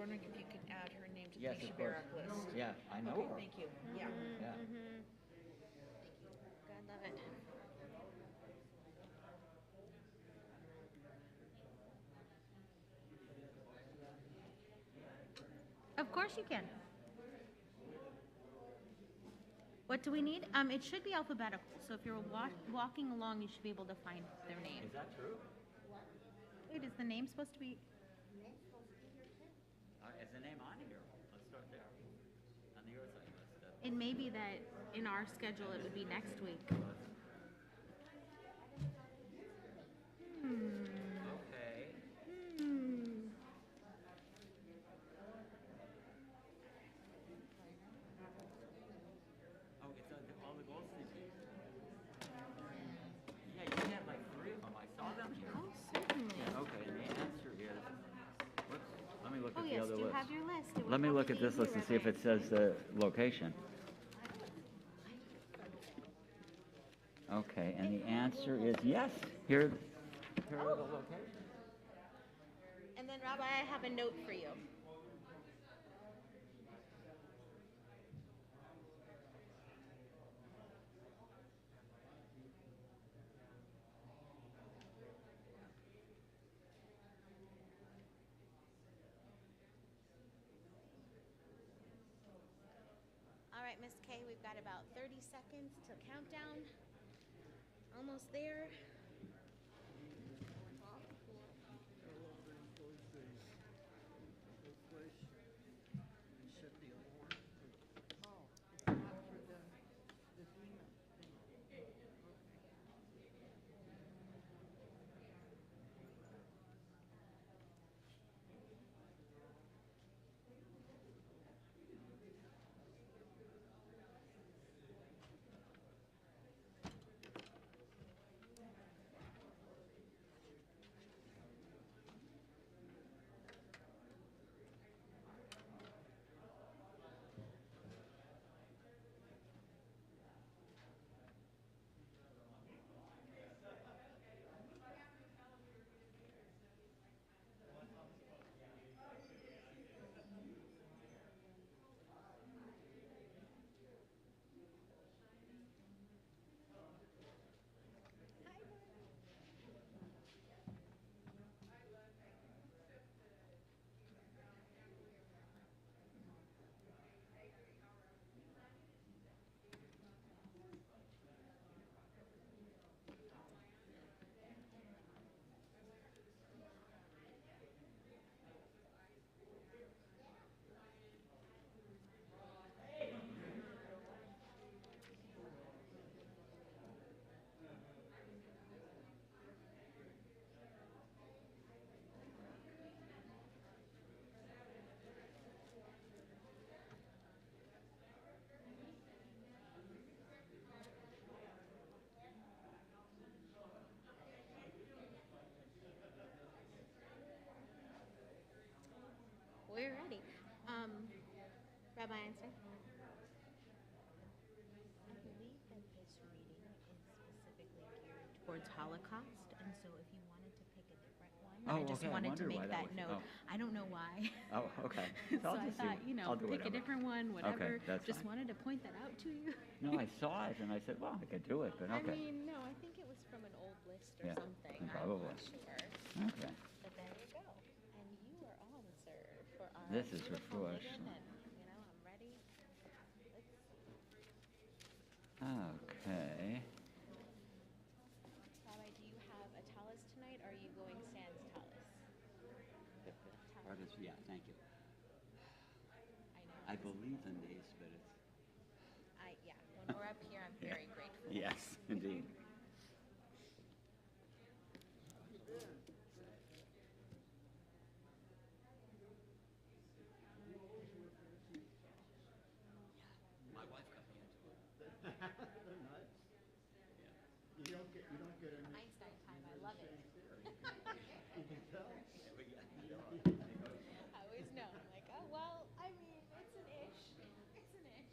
wondering if you could add her name to the Yes, of course. Shabbat list. Yeah, I know Okay, her. thank you. Yeah. Yeah. God love it. Of course you can. What do we need? It should be alphabetical. So if you're walking along, you should be able to find their name. Is that true? Wait, is the name supposed to be? Is the name on here? Let's start there. On the Earth side list. It may be that in our schedule it would be next week. Okay. Oh, it's all the Goldstein people. Yeah, you had like 3 of them. I saw them here. Oh, certainly. Okay, and the answer is. Whoops. Let me look Oh, at the yes. other Do you list. have your list? It would Let me look at probably this be list and see if it reference. says the location. Okay, and the answer is yes. Here are the locations. And then, Rabbi, I have a note for you. All right, Miss Kay, we've got about 30 seconds till countdown. Almost there. We're ready. Rabbi Einstein? I believe that this reading is specifically geared towards Holocaust, and so if you wanted to pick a different one, Oh, I just okay. I wanted to wondered why make that that was- note. oh. I don't know why. Oh, okay. So I'll I just thought, I'll do pick a whatever. different one, whatever. that's Just fine. wanted to point that out to you. No, I saw it and I said, well, I could do it, but I okay. mean, no, I think it was from an old list or Yeah, something. I'm probably. not sure. Okay. But there you go. And you are on, sir, for our This is beautiful refreshed. Megan, and I'm ready. Let's Okay. Rabbi, do you have a tallis tonight, or are you going sans tallis? Yeah, thank you. I I know. believe in these, but it's... Yeah, when we're up here, I'm very grateful. Yes, indeed. My wife got me into it. They're nuts. You don't get a Einstein time, I love it. you can tell. I always know. I'm like, oh, well, I mean, it's an ish. It's an ish.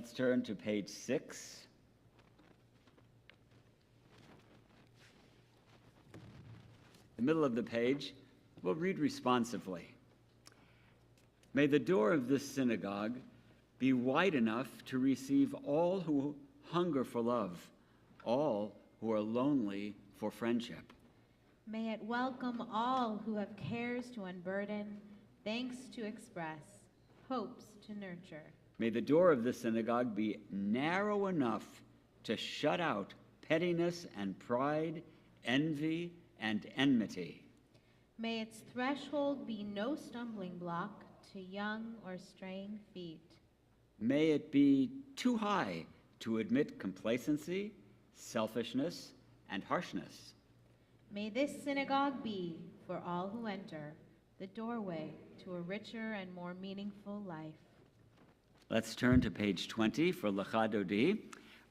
Let's turn to page 6. The middle of the page, we'll read responsively. May the door of this synagogue be wide enough to receive all who hunger for love, all who are lonely for friendship. May it welcome all who have cares to unburden, thanks to express, hopes to nurture. May the door of this synagogue be narrow enough to shut out pettiness and pride, envy and enmity. May its threshold be no stumbling block to young or straying feet. May it be too high to admit complacency, selfishness, and harshness. May this synagogue be, for all who enter, the doorway to a richer and more meaningful life. Let's turn to page 20 for Lecha Dodi.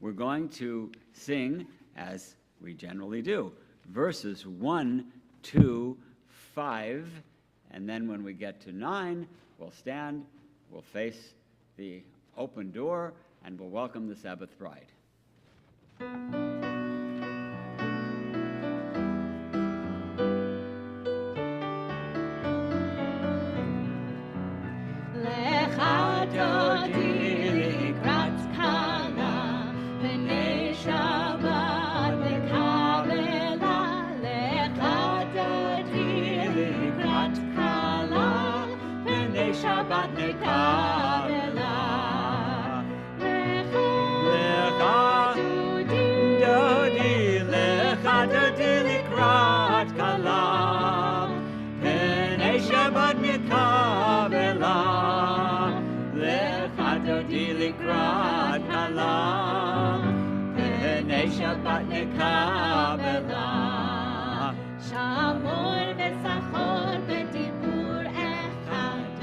We're going to sing, as we generally do, verses 1, 2, 5, and then when we get to 9, we'll stand, we'll face the open door, and we'll welcome the Sabbath bride. Lecha Dodi likrat kala, pnei Shabbat nekabela. Lecha Dodi likrat kala, pnei Shabbat nekabela. Lecha Dodi likrat kala, pnei Shabbat nekabela. Dodi likrat kala, pnei Shabbat nekabela. Shamor v'sachor b'dibur echad,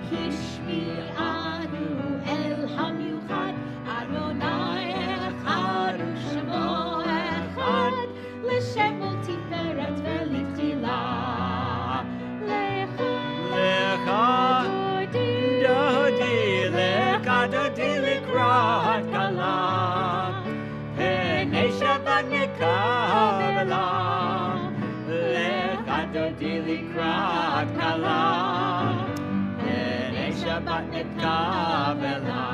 hishmi'anu el hamiuchad. Adonai echad u'shemo echad, l'shem tiferet v'litchila. Lecha Dodi likrat kala, pnei Shabbat nekabela. Lecha Dodi likrat kala, pnei Shabbat nekabela.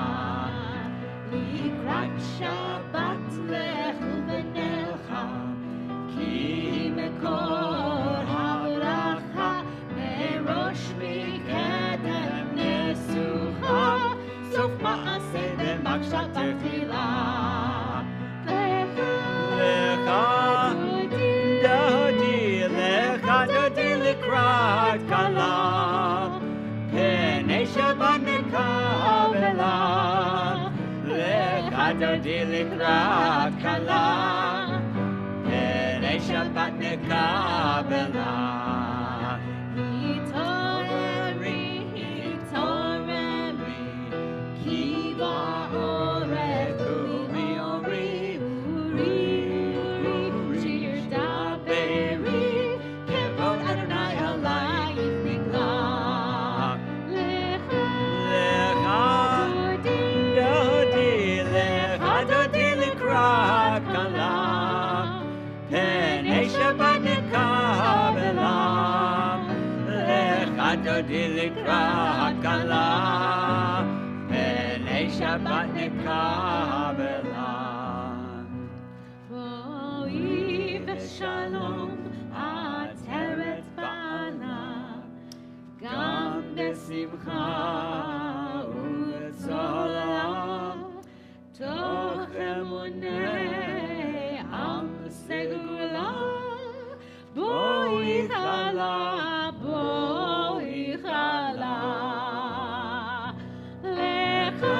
Likrat Shabbat lechu v'nelcha, ki mekor habracha, merosh mikedem nesucha. Sof ma'aseh b'makshat tefila. Lecha Dodi likrat kala, pnei Shabbat nekabela. Lecha Dodi likrat kala, pnei Shabbat nekabela. Dodi likrat kala, pnei Shabbat nekabela. Boi v'shalom ateret ba'ala, gam besimcha u'b'tzola, toch emunei am segula. Boi chala, boi chala. Lecha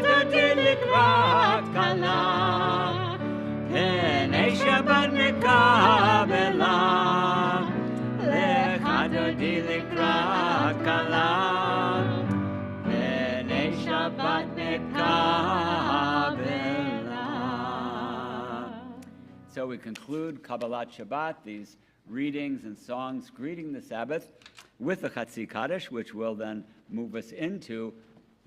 Dodi likrat kala, pnei Shabbat nekabela. Lecha Dodi likrat kala, pnei Shabbat nekabela. So we conclude Kabbalat Shabbat, these readings and songs greeting the Sabbath, with the Chatzi Kaddish, which will then move us into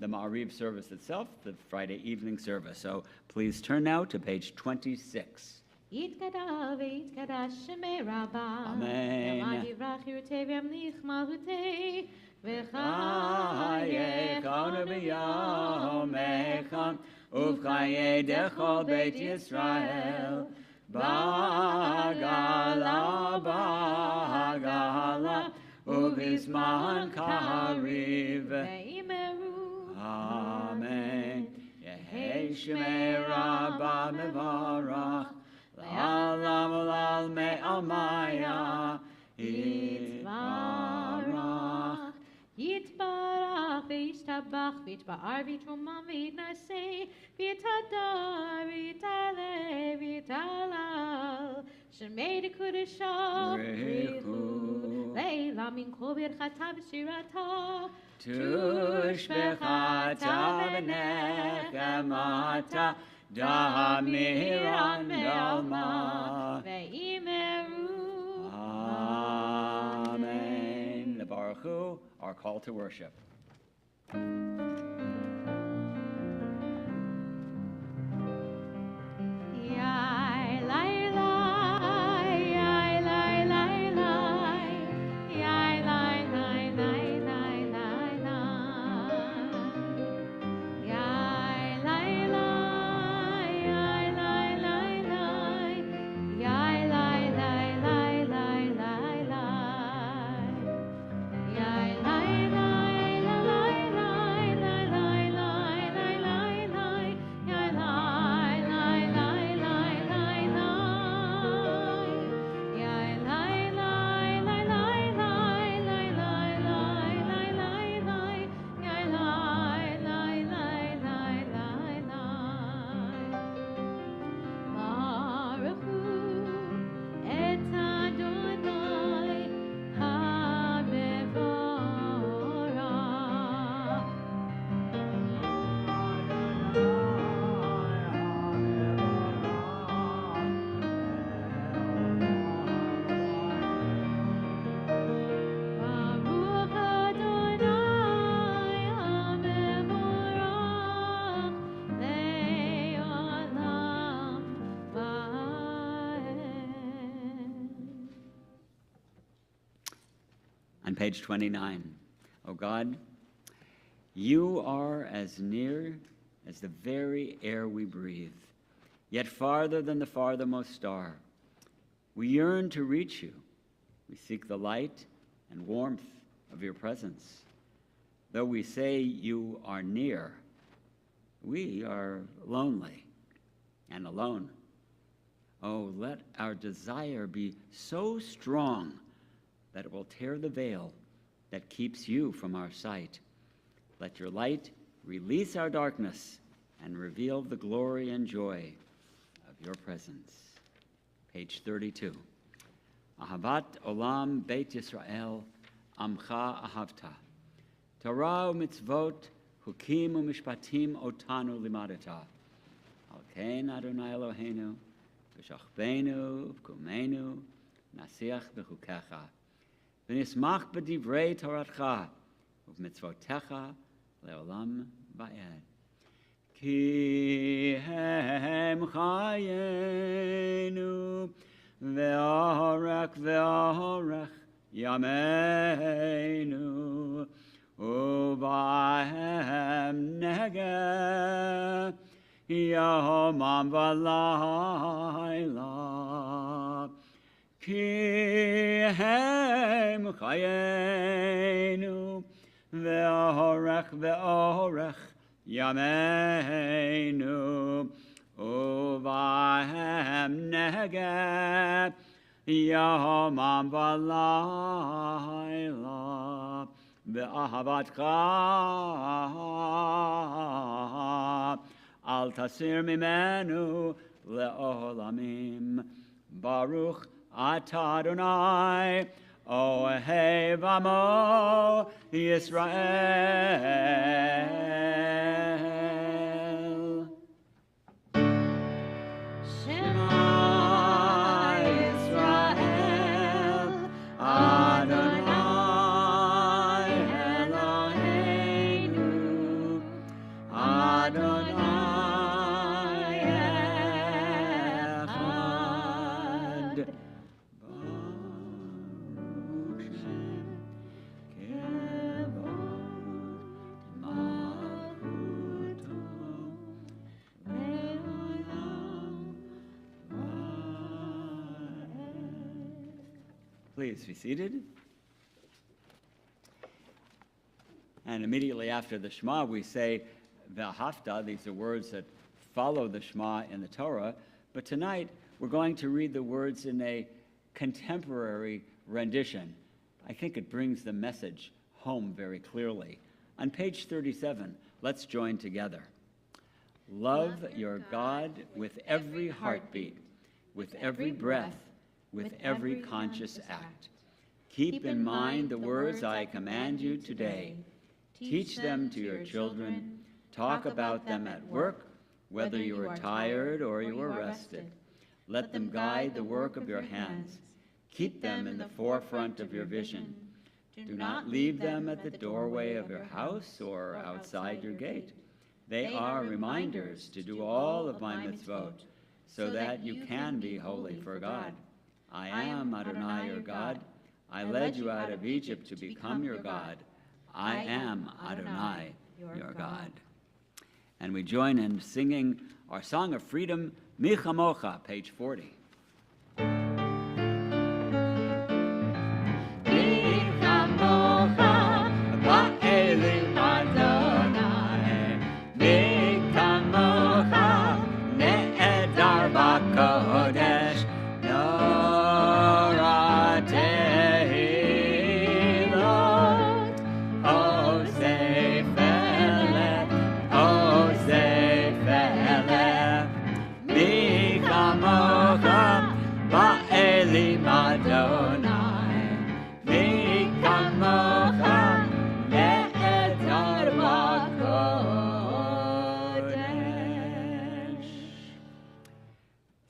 the Ma'ariv service itself, the Friday evening service. So please turn now to page 26. יתגדל ויתקדש שמי רבה. אמן. למען יברח ירצה וימליך מלכותי. וחייכנו ביומך ובחיי דכל בית ישראל. בעגלה, בעגלה, ובזמן קריב. ואמרו אמן. יהי שמי רבה מברך. לעולם ולעלמי עלמיה יתברך. יתברך וישתבח ויתפאר ויתרומם ויתנשא ויתהדר ויתעלה ויתהלל שמי דקודשו בריחו לילה מן כל ברכתה ושירתה תושבחתה ונחמתה דמירן בעלמה. ואמרו Amen. The Baruch Hu, our call to worship. On page 29, O God, you are as near as the very air we breathe, yet farther than the farthermost star. We yearn to reach you. We seek the light and warmth of your presence. Though we say you are near, we are lonely and alone. Oh, let our desire be so strong that it will tear the veil that keeps you from our sight. Let your light release our darkness and reveal the glory and joy of your presence. Page 32. Ahavat olam beit Yisrael, amcha ahavta. Torah u'mitzvot, hukim u'mishpatim otanu limadata. Al ken Adonai Eloheinu, v'shachbenu v'kumenu, nasiach b'chukecha. V'nismach b'divrei Toratcha, u'v'mitzvotecha le'olam va'ed. Ki hem chayenu, ve'orech ve'orech yameinu, u'bahem negeh yomam v'layla. Ki hem chayenu, ve'orech ve'orech yameinu, u'bahem negeh yomam v'layla. Be'ahavatcha al tasir mimenu le'olamim. Baruch atah Adonai ohev amo Yisrael. Shema Yisrael Adonai Please be seated. And immediately after the Shema, we say V'ahavta. These are words that follow the Shema in the Torah. But tonight, we're going to read the words in a contemporary rendition. I think it brings the message home very clearly. On page 37, let's join together. Love your God with every heartbeat, with every breath, with every conscious act. Keep in mind the words I command you today. Teach them to your children. Talk about them at work, whether you are tired or you are rested. Let them guide the work of your hands. Keep them in the forefront of your vision. Do not leave them at the doorway of your house or outside your gate. They are reminders to do all of my mitzvot, so that you can be holy for God. I am Adonai your God. I led you out of Egypt to become your God. I am Adonai your God. And we join in singing our Song of Freedom, Mi Chamocha, page 40.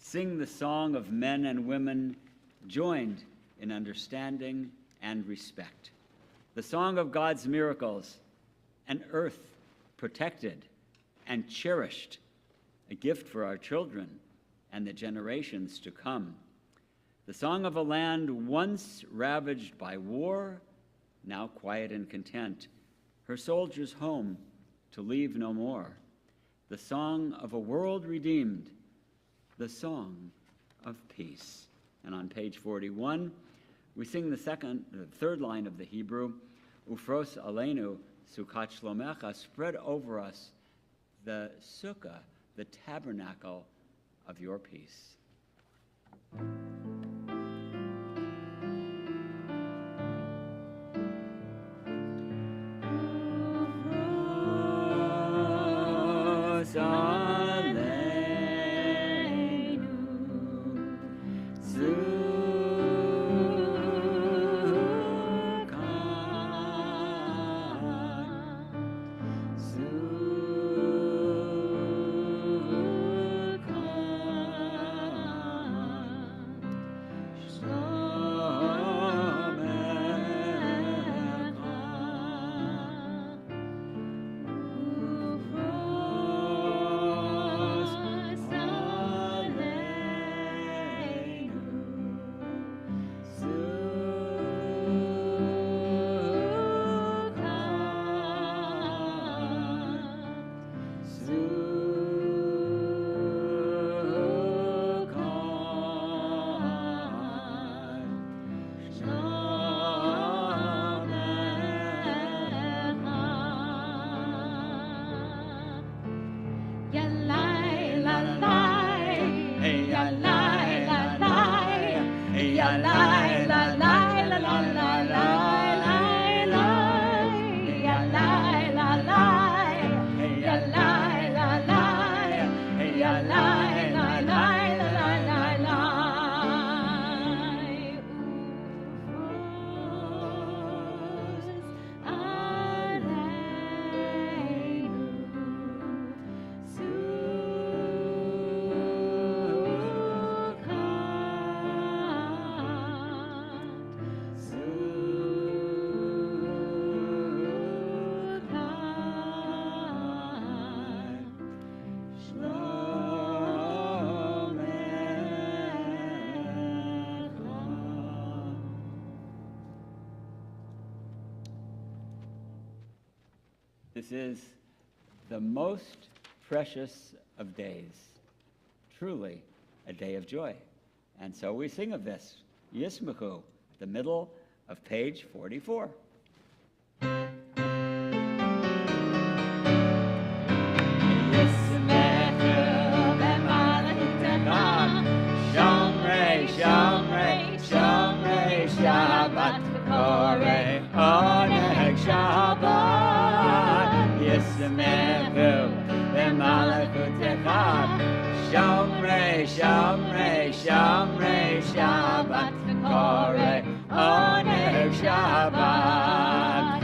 Sing the song of men and women joined in understanding and respect. The song of God's miracles, an earth protected and cherished, a gift for our children and the generations to come. The song of a land once ravaged by war, now quiet and content, her soldiers home to leave no more. The song of a world redeemed, the song of peace. And on page 41, we sing the third line of the Hebrew, Ufros aleinu sukkot shlomecha, spread over us the sukkah, the tabernacle of your peace. This is the most precious of days, truly a day of joy. And so we sing of this, Yismachu, the middle of page 44. Shabbat Koreh Oneg Shabbat Yismechu B'malachutecha Shomrei Shomrei Shomrei Shabbat Koreh Oneg Shabbat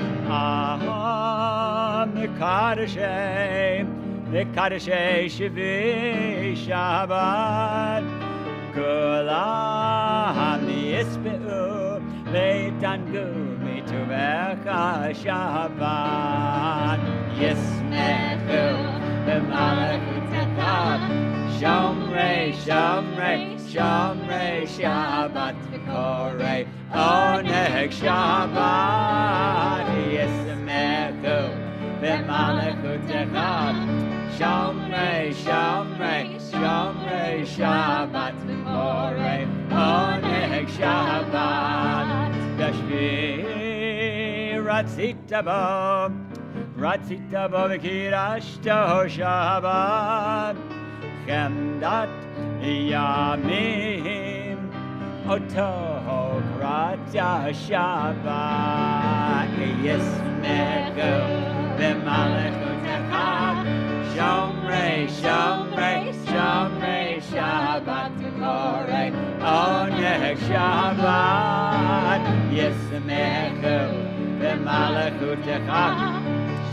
Mikadashei Mikadashei Shvi Shabbat Kulam Yisbe'u Veitangu Mituvecha Shabbat Yismechu B'malachutecha Shomrei Shomrei Shomrei Shabbat Korei Oneg Shabbat Yismechu B'malachutecha Shomrei Shomrei Shomrei Shabbat Korei Oneg Shabbat Gashvi Ratzita Bo V'kirashto Shabbat Chemdat Yamim Oto Kratya Shabbat Yismechu B'malachutecha Shomrei Shomrei Shomrei Shabbat Korei Oneg Shabbat Yismechu B'malachutecha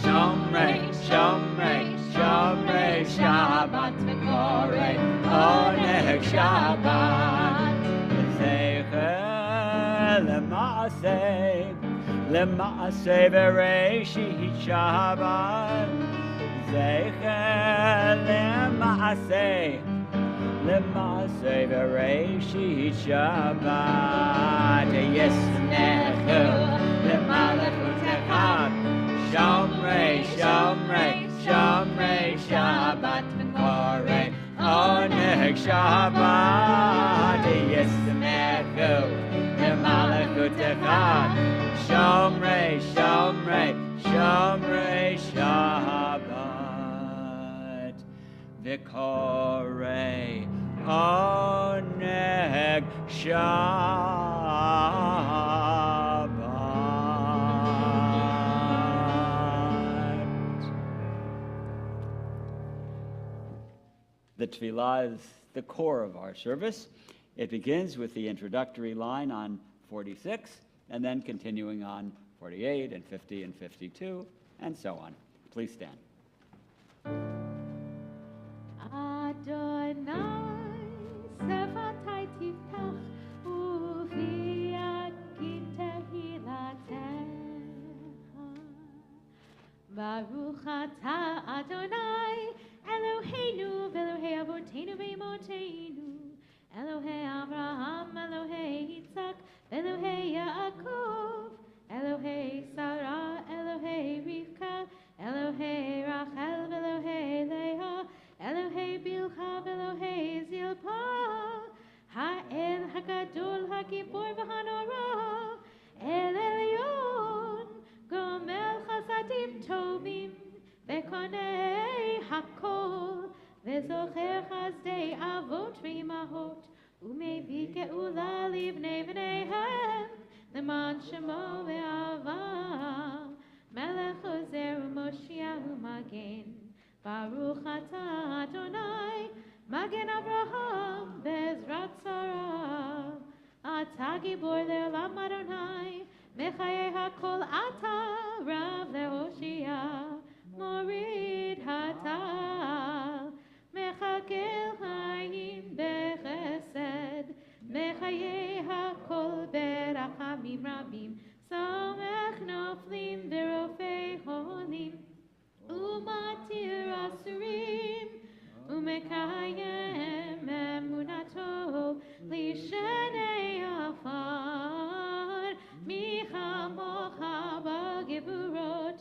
Shomrei Shomrei Shomrei Shabbat Korei Oneg Shabbat Zeicher L'maaseh Bereshit Shabbat Zeicher L'maaseh Bereshit Shabbat Yismechu B'malachutecha Shomrei Shomrei Shomrei Shabbat Korei Oneg Shabbat Yismechu B'malachutecha Shomrei Shomrei Shomrei Shabbat V'korei Oneg Shabbat. The tefillah is the core of our service. It begins with the introductory line on 46, and then continuing on 48 and 50 and 52, and so on. Please stand. Adonai, Sevatai Tiftach, Uvi Yakin Tehilatecha. Baruch Atah Adonai, Eloheinu, Velohei Avotenu Ve'imotenu, Elohei Abraham, Elohei Yitzhak, Elohei Yaakov, Elohei Sarah, Elohei Rivka, Elohei Rachel, Elohei Leah, Elohei Bilha, Elohei Zilpah, Ha'el HaGadol, HaGibor v'Hanora, El Elyon, Gomel Chasadim Tovim, Vekonei Hakol, Vezocher Chazdei Avot v'Imahot, Umevi Geula Livnei V'neihem, Leman Shemo Ve'ava, Melech Ozer U'Moshiach U'Magen, Baruch Atah Adonai, Magen Avraham, Bezrat Sarah, Atah Gibor Le'olam Adonai, Mechayei HaKol Atah, Rav Le'Hoshia, Morid Hatal, Mechakel Hayim Bechesed, Mechayei HaKol Berachamim Rabim, Samech Noflim Verofei Holim, Umatir Asurim, Umekayem Emunato, Lishenei Afar, Micha Mocha Bagevurot,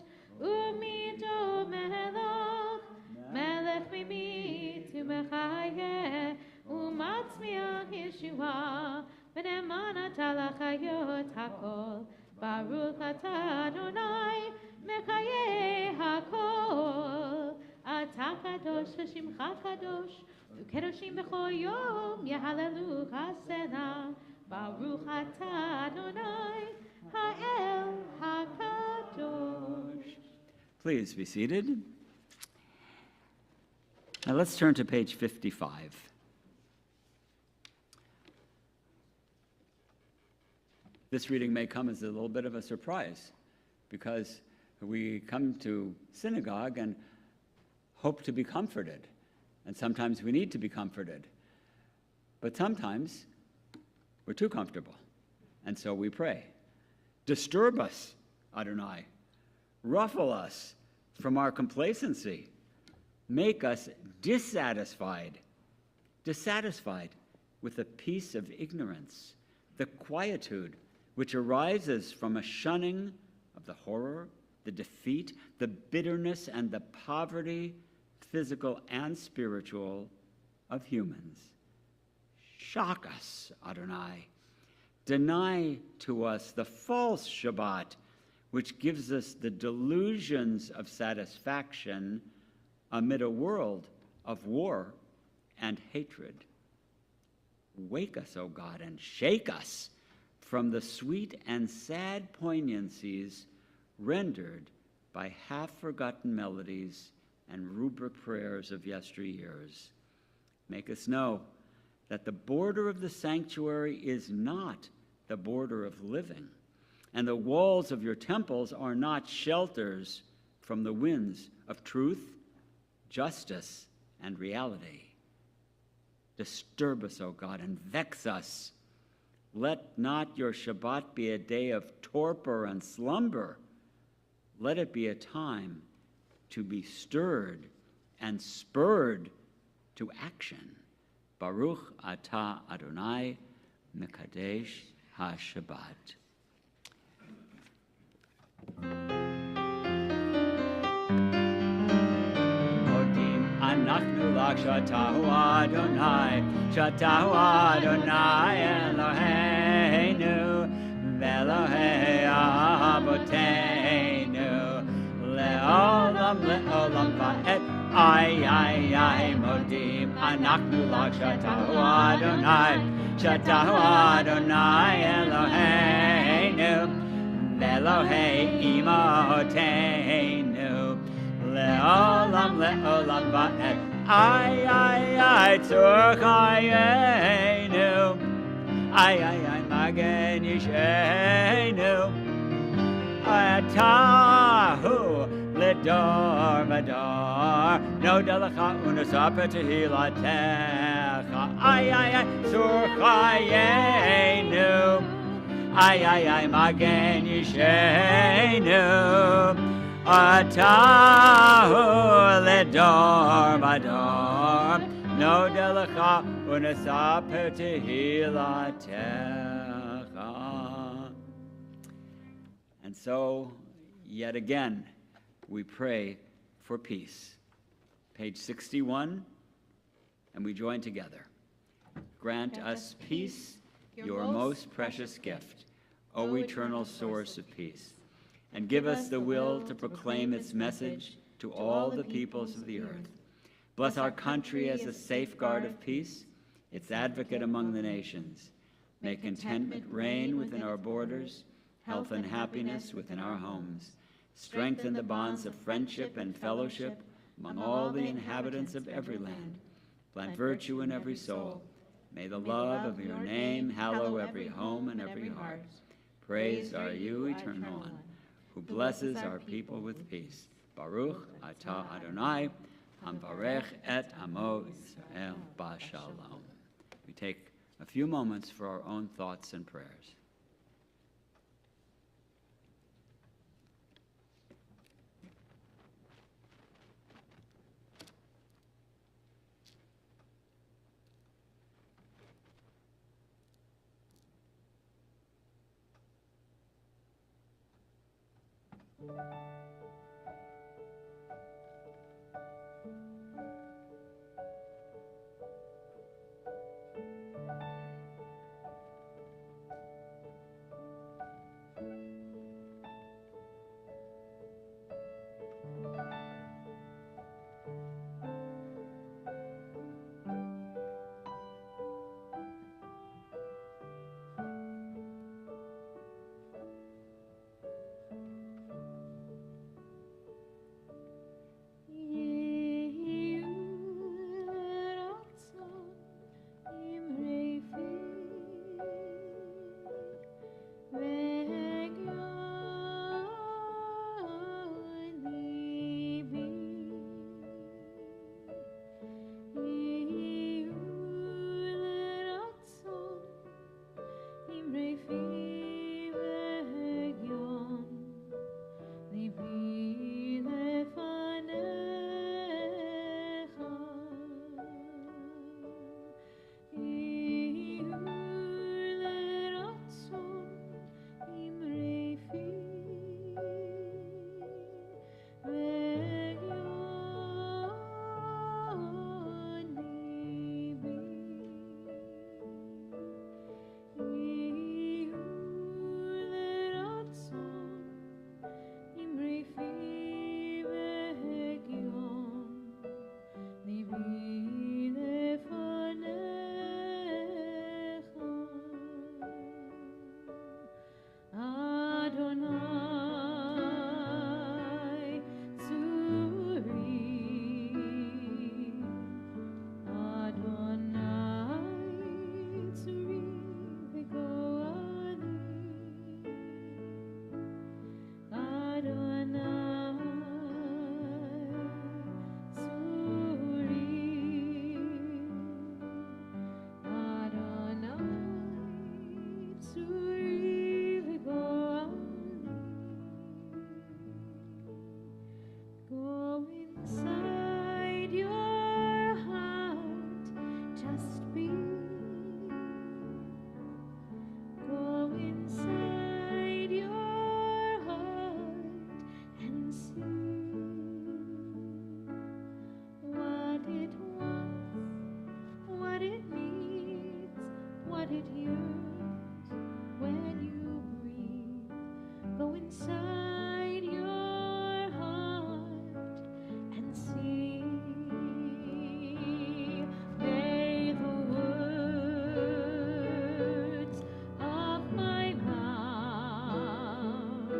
קדוש שמך קדוש, וקדושים בכל יום יהללוך הסלע. ברוך אתה אדוני, האל הקדוש. Please be seated. Now let's turn to page 55. This reading may come as a little bit of a surprise because we come to synagogue and hope to be comforted, and sometimes we need to be comforted. But sometimes we're too comfortable, and so we pray. Disturb us, Adonai. Ruffle us from our complacency. Make us dissatisfied with the peace of ignorance, the quietude which arises from a shunning of the horror, the defeat, the bitterness, and the poverty, physical and spiritual, of humans. Shock us, Adonai. Deny to us the false Shabbat, which gives us the delusions of satisfaction amid a world of war and hatred. Wake us, O God, and shake us from the sweet and sad poignancies rendered by half-forgotten melodies and rubric prayers of yesteryears. Make us know that the border of the sanctuary is not the border of living, and the walls of your temples are not shelters from the winds of truth, justice, and reality. Disturb us, O God, and vex us. Let not your Shabbat be a day of torpor and slumber. Let it be a time to be stirred and spurred to action. Baruch atah Adonai Mekadesh HaShabbat. Anachnu lach shatahu Adonai, shatahu Adonai Eloheinu, ve'Elohei avoteinu, le'olam le'olam va'et, ay modim. Anachnu lach shatahu Adonai, shatahu Adonai Eloheinu, ve'Elohei imoteinu, le'olam le'olam va'et, ay tzur chayenu, ay magen yishenu, atahu ledor vador, no delecha unasapa tehilatecha, ay tzur chayenu, ay magen yishenu, atahu ledor vador, no delecha unasapa tehilatecha. And so, yet again, we pray for peace. Page 61, and we join together. Grant us peace, your most precious gift, O eternal source of peace, and give us the will to proclaim its message to all the peoples of the earth. Bless our country as a safeguard of peace, its advocate among the nations. May contentment reign within our borders, health and happiness within our homes. Strengthen the bonds of friendship and fellowship among all the inhabitants of every land. Plant virtue in every soul. May the love of your name hallow every home and every heart. Praised are you, Eternal One, who blesses our people with peace. Baruch atah Adonai, hamvarech et amo Yisrael b'shalom. We take a few moments for our own thoughts and prayers. inside your heart, just be. Go inside your heart and see what it wants, what it needs, what it yearns when you breathe. Go inside your heart and see. May the words of my mouth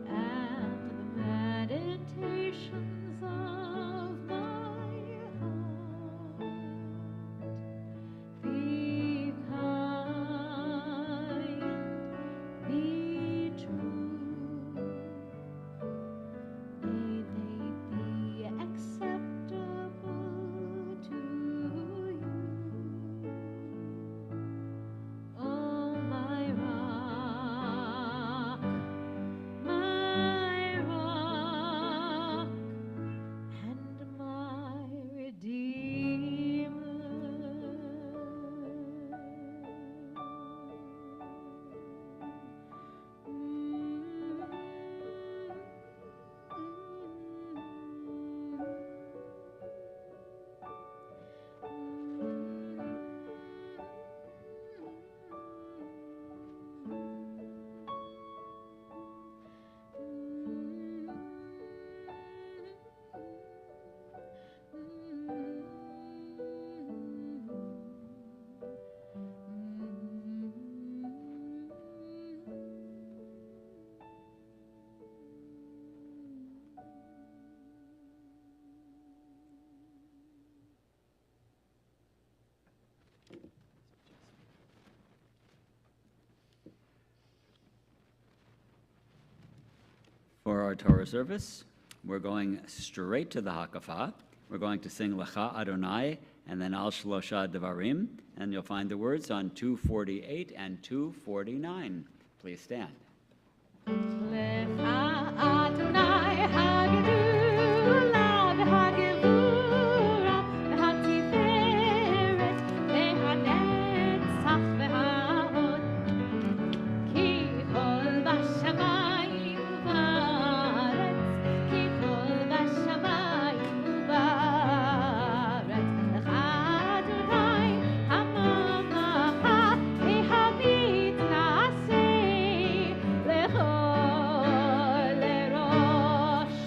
and the meditations of my heart be kind, be true. May they be acceptable to you. Oh, my rock, and my redeemer. For our Torah service, we're going straight to the Hakafah. We're going to sing Lecha Adonai and then Al Shlosha Devarim, and you'll find the words on 248 and 249. Please stand. Lecha Adonai hagedula v'hagevura v'hatiferet v'hanetzach v'hahod ki kol b'shamayim u'ba'aretz ki kol b'shamayim u'ba'aretz Lecha Adonai hamamacha v'habit na'aseh lechol lerosh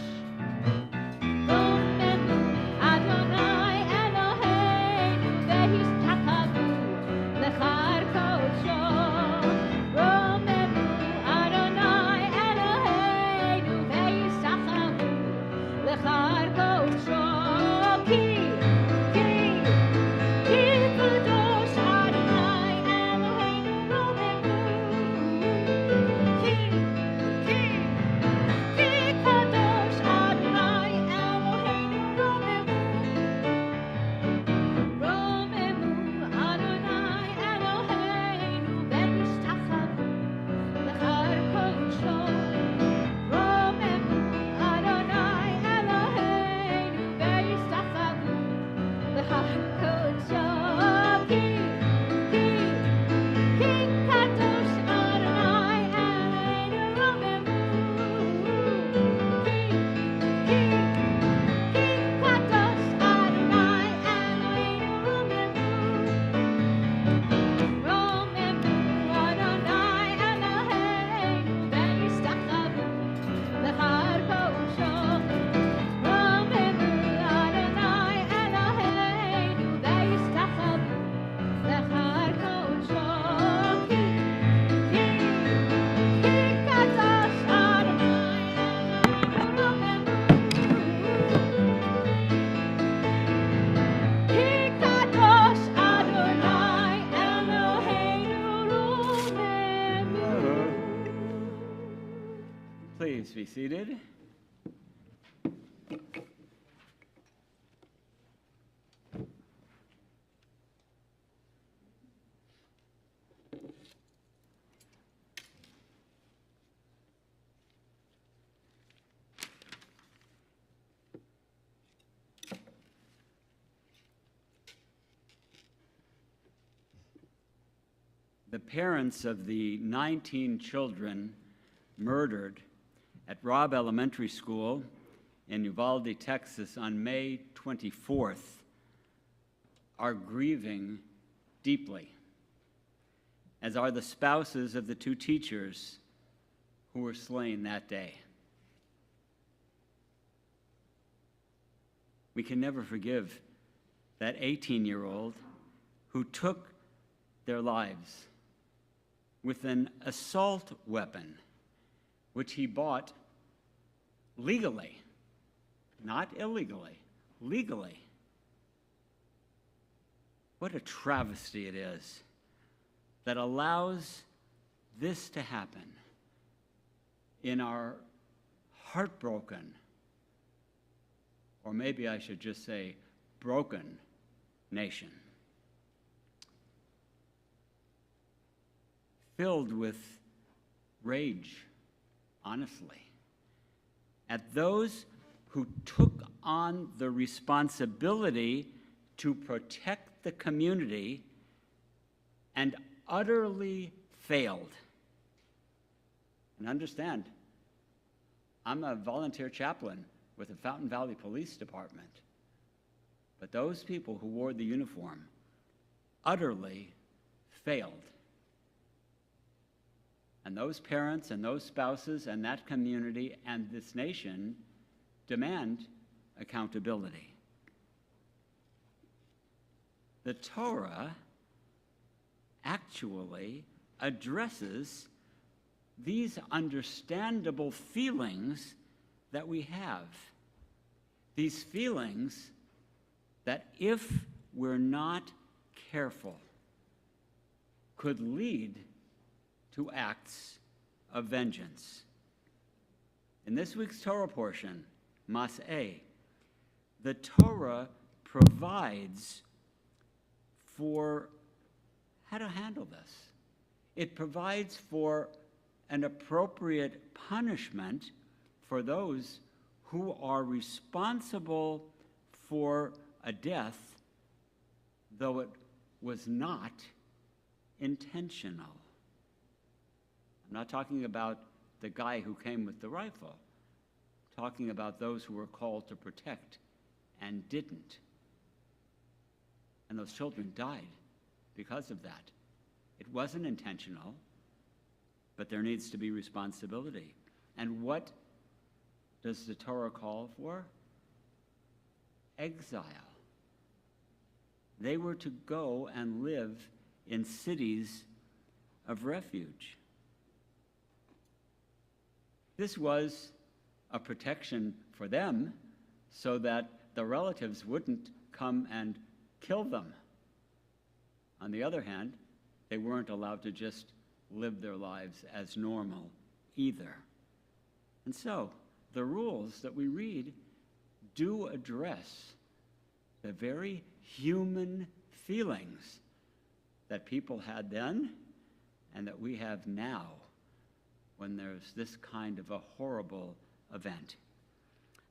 Romemu Adonai Eloheinu v'hishtachavu lechar kodsho Romemu Adonai Eloheinu v'hishtachavu lechar kodsho Ki kadosh Adonai Eloheinu Romemu Ki kadosh Adonai Eloheinu Romemu Romemu Adonai Eloheinu v'hishtachavu lechar kodsho Romemu Adonai Eloheinu v'hishtachavu lechar kodsho Ki kadosh Adonai Eloheinu Romemu Ki kadosh Adonai Eloheinu Romemu Romemu Adonai Eloheinu v'hishtachavu lechar kodsho Romemu Adonai Eloheinu v'hishtachavu lechar kodsho Ki kadosh Adonai Eloheinu Romemu Ki kadosh Adonai Eloheinu Romemu. Please be seated. the parents of the 19 children murdered at Robb Elementary School in Uvalde, Texas on May 24th are grieving deeply, as are the spouses of the two teachers who were slain that day. We can never forgive that 18-year-old who took their lives with an assault weapon, which he bought legally, not illegally, legally. What a travesty it is that allows this to happen in our heartbroken, or maybe I should just say broken, nation. Filled with rage, honestly, at those who took on the responsibility to protect the community and utterly failed. And understand, I'm a volunteer chaplain with the Fountain Valley Police Department, but those people who wore the uniform utterly failed. And those parents and those spouses and that community and this nation demand accountability. The Torah actually addresses these understandable feelings that we have. These feelings that, if we're not careful, could lead to acts of vengeance. In this week's Torah portion, Mas'eh, the Torah provides for how to handle this. It provides for an appropriate punishment for those who are responsible for a death, though it was not intentional. I'm not talking about the guy who came with the rifle. I'm talking about those who were called to protect and didn't. And those children died because of that. It wasn't intentional, but there needs to be responsibility. And what does the Torah call for? Exile. They were to go and live in cities of refuge. This was a protection for them so that the relatives wouldn't come and kill them. On the other hand, they weren't allowed to just live their lives as normal either. And so, the rules that we read do address the very human feelings that people had then and that we have now when there's this kind of a horrible event.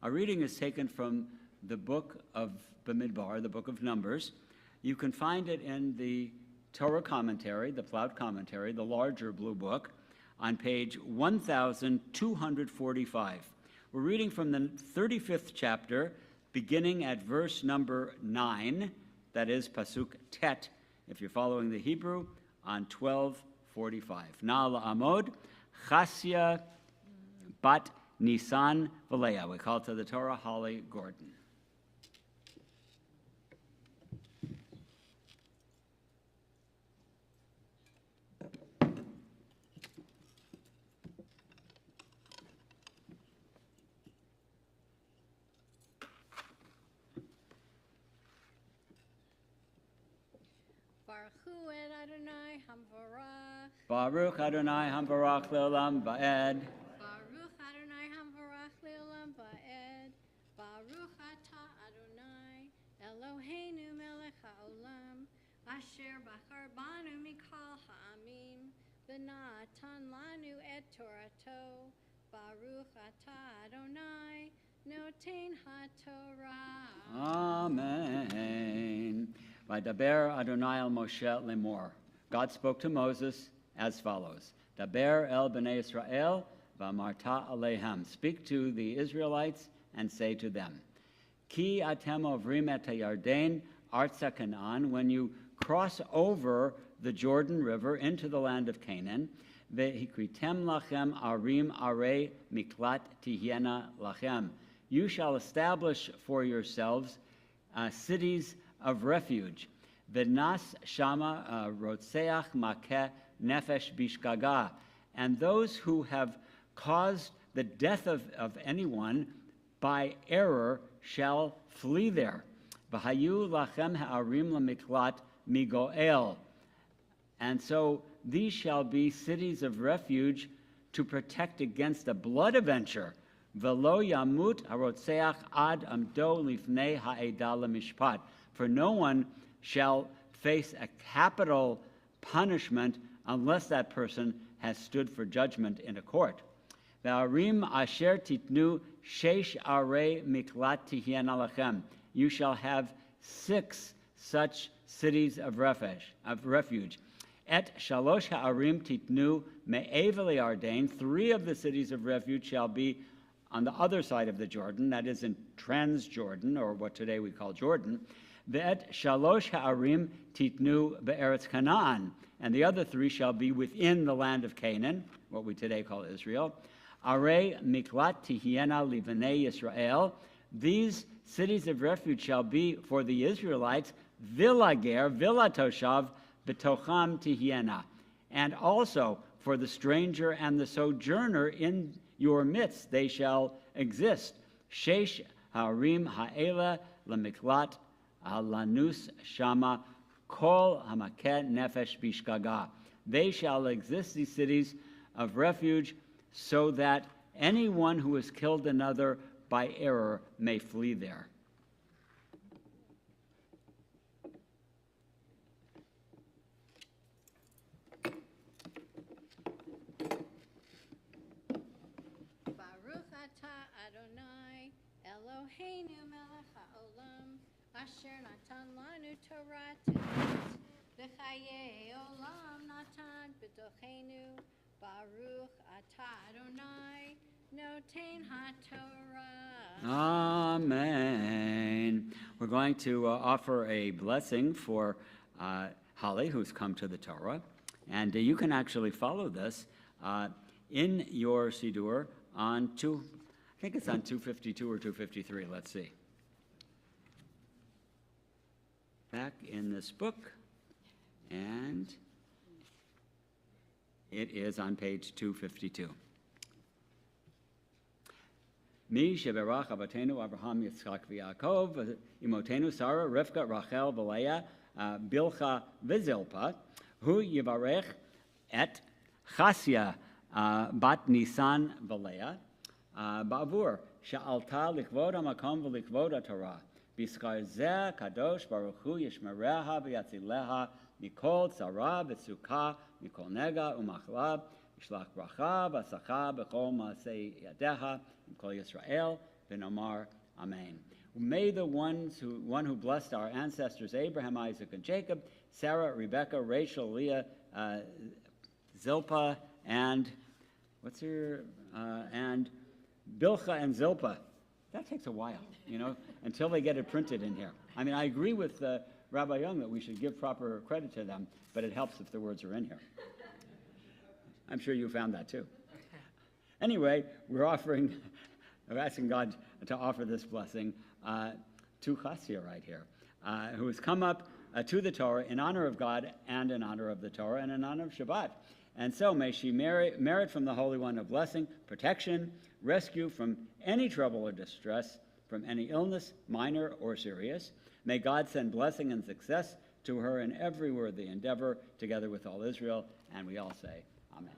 Our reading is taken from the book of Bamidbar, the book of Numbers. You can find it in the Torah commentary, the Plowed commentary, the larger blue book, on page 1245. We're reading from the 35th chapter, beginning at verse number 9, that is Pasuk Tet, if you're following the Hebrew, on 1245. Na la'amod, Chasya bat Nisan v'Leah. We call it to the Torah Holly Gordon. Baruch Adonai Hamvarach Leolam Va'ed. Baruch Adonai Hamvarach Leolam Va'ed. Baruch Atah Adonai Eloheinu Melech HaOlam Asher Bachar Banu Mikol Ha'amim V'natan Lanu Et Torato Baruch Atah Adonai Noten HaTorah. Amen. V'daber Adonai al Moshe lemor. God spoke to Moses as follows: Daber el b'nei Israel v'amarta alehem. Speak to the Israelites and say to them, Ki atem ovrim et hayarden artza Canaan, when you cross over the Jordan River into the land of Canaan, ve'hikritem lachem arim arei miklat tihiena lachem. You shall establish for yourselves cities of refuge. V'nas shama rotseach makeh nefesh bishgaga. And those who have caused the death of anyone by error shall flee there. V'hayu lachem ha'arim lamiklat migoel. And so these shall be cities of refuge to protect against a blood avenger. V'lo yamut harotseach ad amdo lifnei ha'eda lemishpat. For no one shall face a capital punishment unless that person has stood for judgment in a court. V'arim asher titnu sheish arei miklat tihiena lachem. You shall have 6 such cities of refuge. Et shalosh ha'arim titnu me'evel yarden. 3 of the cities of refuge shall be on the other side of the Jordan, that is in Transjordan, or what today we call Jordan. Ve'et shalosh ha'arim titnu be'eretz Canaan. And the other 3 shall be within the land of Canaan, what we today call Israel. Arei miklat tihiena livnei Yisrael. These cities of refuge shall be for the Israelites, villager, villatoshav, betocham tihiena. And also for the stranger and the sojourner in your midst they shall exist. Sheish ha'arim ha'ela lemiklat halanus shama kol hamaket nefesh bishgaga. They shall exist, these cities of refuge, so that anyone who has killed another by error may flee there. Baruch atah Adonai Eloheinu melech haolam asher natan lanu Torah tenet v'chayei olam natan b'tochenu. Baruch atah Adonai noten haTorah. Amen. We're going to offer a blessing for Holly, who's come to the Torah. And you can actually follow this in your Siddur on I think it's on 252 or 253. Let's see. Back in this book. And it is on page 252. Mi sheberach avatenu Abraham, Yitzchak, v'Yaakov, imotenu Sarah, Rivka, Rachel, v'Leah, Bilcha, v'Zilpa, hu yivarech et Chasya bat Nisan v'Leah, ba'avur she'alta likvod hamakom v'likvod haTorah, b'skar zeh kadosh baruch hu yishmereha v'yatzileha mikol tzara v'tzukah mikol nega u'machla yishlach bracha v'sacha b'chol ma'asei yadeha Kol Yisrael v'nomar Amen. May the one who blessed our ancestors Abraham, Isaac, and Jacob, Sarah, Rebekah, Rachel, Leah, Zilpah, and and Bilcha and Zilpah. That takes a while, until they get it printed in here. I mean, I agree with Rabbi Young that we should give proper credit to them, but it helps if the words are in here. I'm sure you found that too. Anyway, we're asking God to offer this blessing to Chasya right here, who has come up to the Torah in honor of God and in honor of the Torah and in honor of Shabbat. And so may she merit from the Holy One a blessing, protection, rescue from any trouble or distress, from any illness, minor or serious. May God send blessing and success to her in every worthy endeavor, together with all Israel. And we all say, Amen.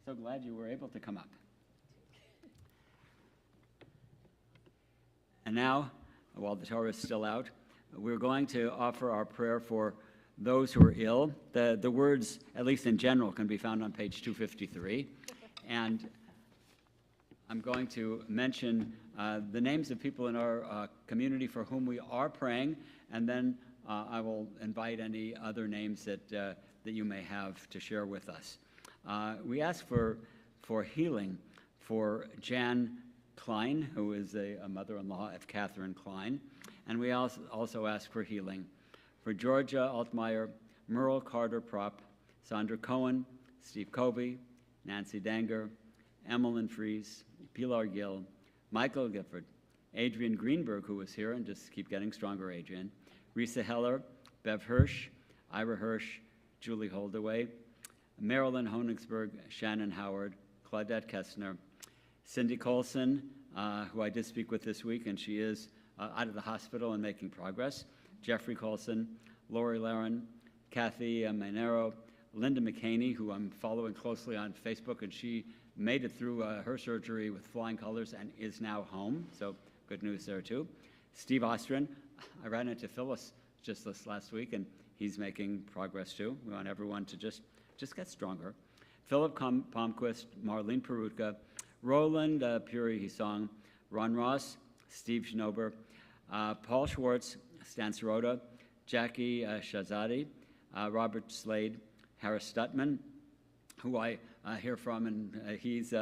So glad you were able to come up. And now, while the Torah is still out, we're going to offer our prayer for those who are ill. The words, at least in general, can be found on page 253. And I'm going to mention the names of people in our community for whom we are praying, and then I will invite any other names that you may have to share with us. We ask for healing for Jan Klein, who is a mother-in-law of Catherine Klein. And we also ask for healing for Georgia Altmeyer, Merle Carter Prop, Sandra Cohen, Steve Covey, Nancy Danger, Emmeline Fries, Pilar Gill, Michael Gifford, Adrian Greenberg, who was here, and just keep getting stronger, Adrian, Risa Heller, Bev Hirsch, Ira Hirsch, Julie Holdaway, Marilyn Honigsberg, Shannon Howard, Claudette Kessner, Cindy Colson, who I did speak with this week, and she is out of the hospital and making progress, Jeffrey Colson, Lori Laren, Kathy Manero, Linda McHaney, who I'm following closely on Facebook, and she made it through her surgery with flying colors and is now home, so good news there too. Steve Ostrin, I ran into Phyllis just this last week, and he's making progress too. We want everyone to just get stronger. Philip Palmquist, Marlene Perutka, Roland Puri Hisong, Ron Ross, Steve Schnober, Paul Schwartz, Stan Sirota, Jackie Shazadi, Robert Slade, Harris Stutman, who I hear from, and he's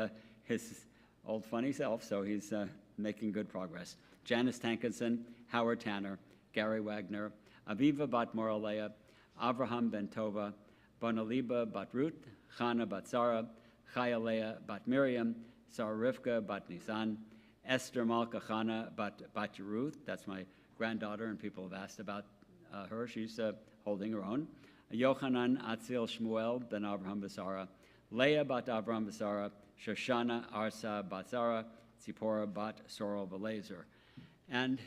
his old funny self, so he's making good progress. Janice Tankinson, Howard Tanner, Gary Wagner, Aviva Bat Moralea, Avraham Bentova, Bonaliba Bat Ruth, Chana Bat Sarah, Chayalea Bat Miriam, Sarah Rivka Bat Nisan, Esther Malka Chana Bat Ruth, that's my granddaughter, and people have asked about her. She's holding her own. Yochanan Atzil Shmuel Ben Avraham Basara, Leah Bat Avraham Basara, Shoshana Arsa Bat Zara, Tzipora Bat Sorel Belazer. And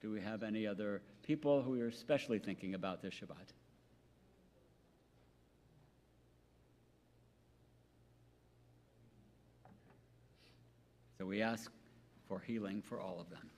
do we have any other people who are especially thinking about this Shabbat? So we ask for healing for all of them.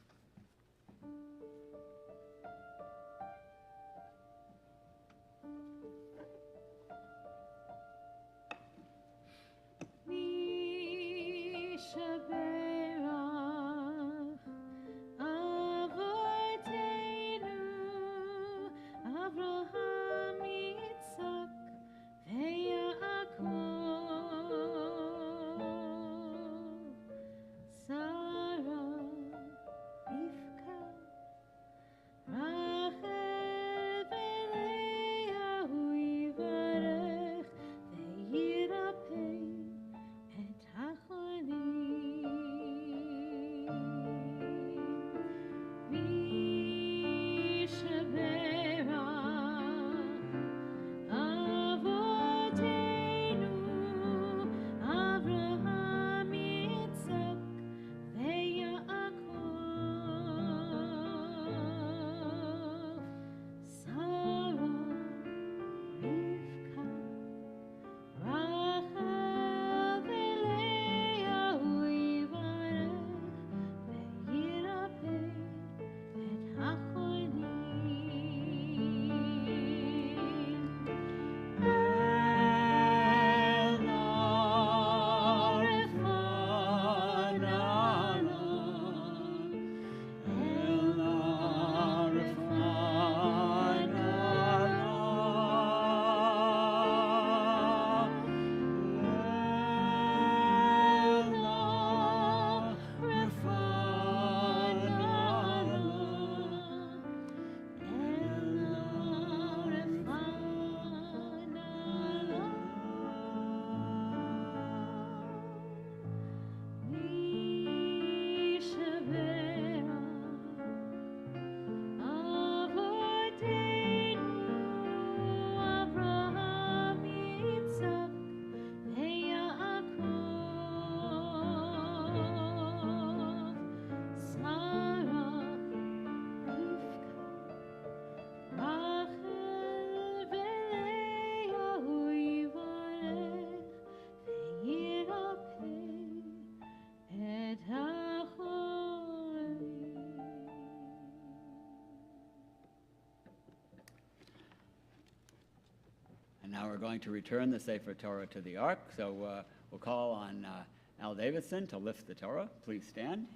Now we're going to return the Sefer Torah to the Ark, so we'll call on Al Davidson to lift the Torah. Please stand.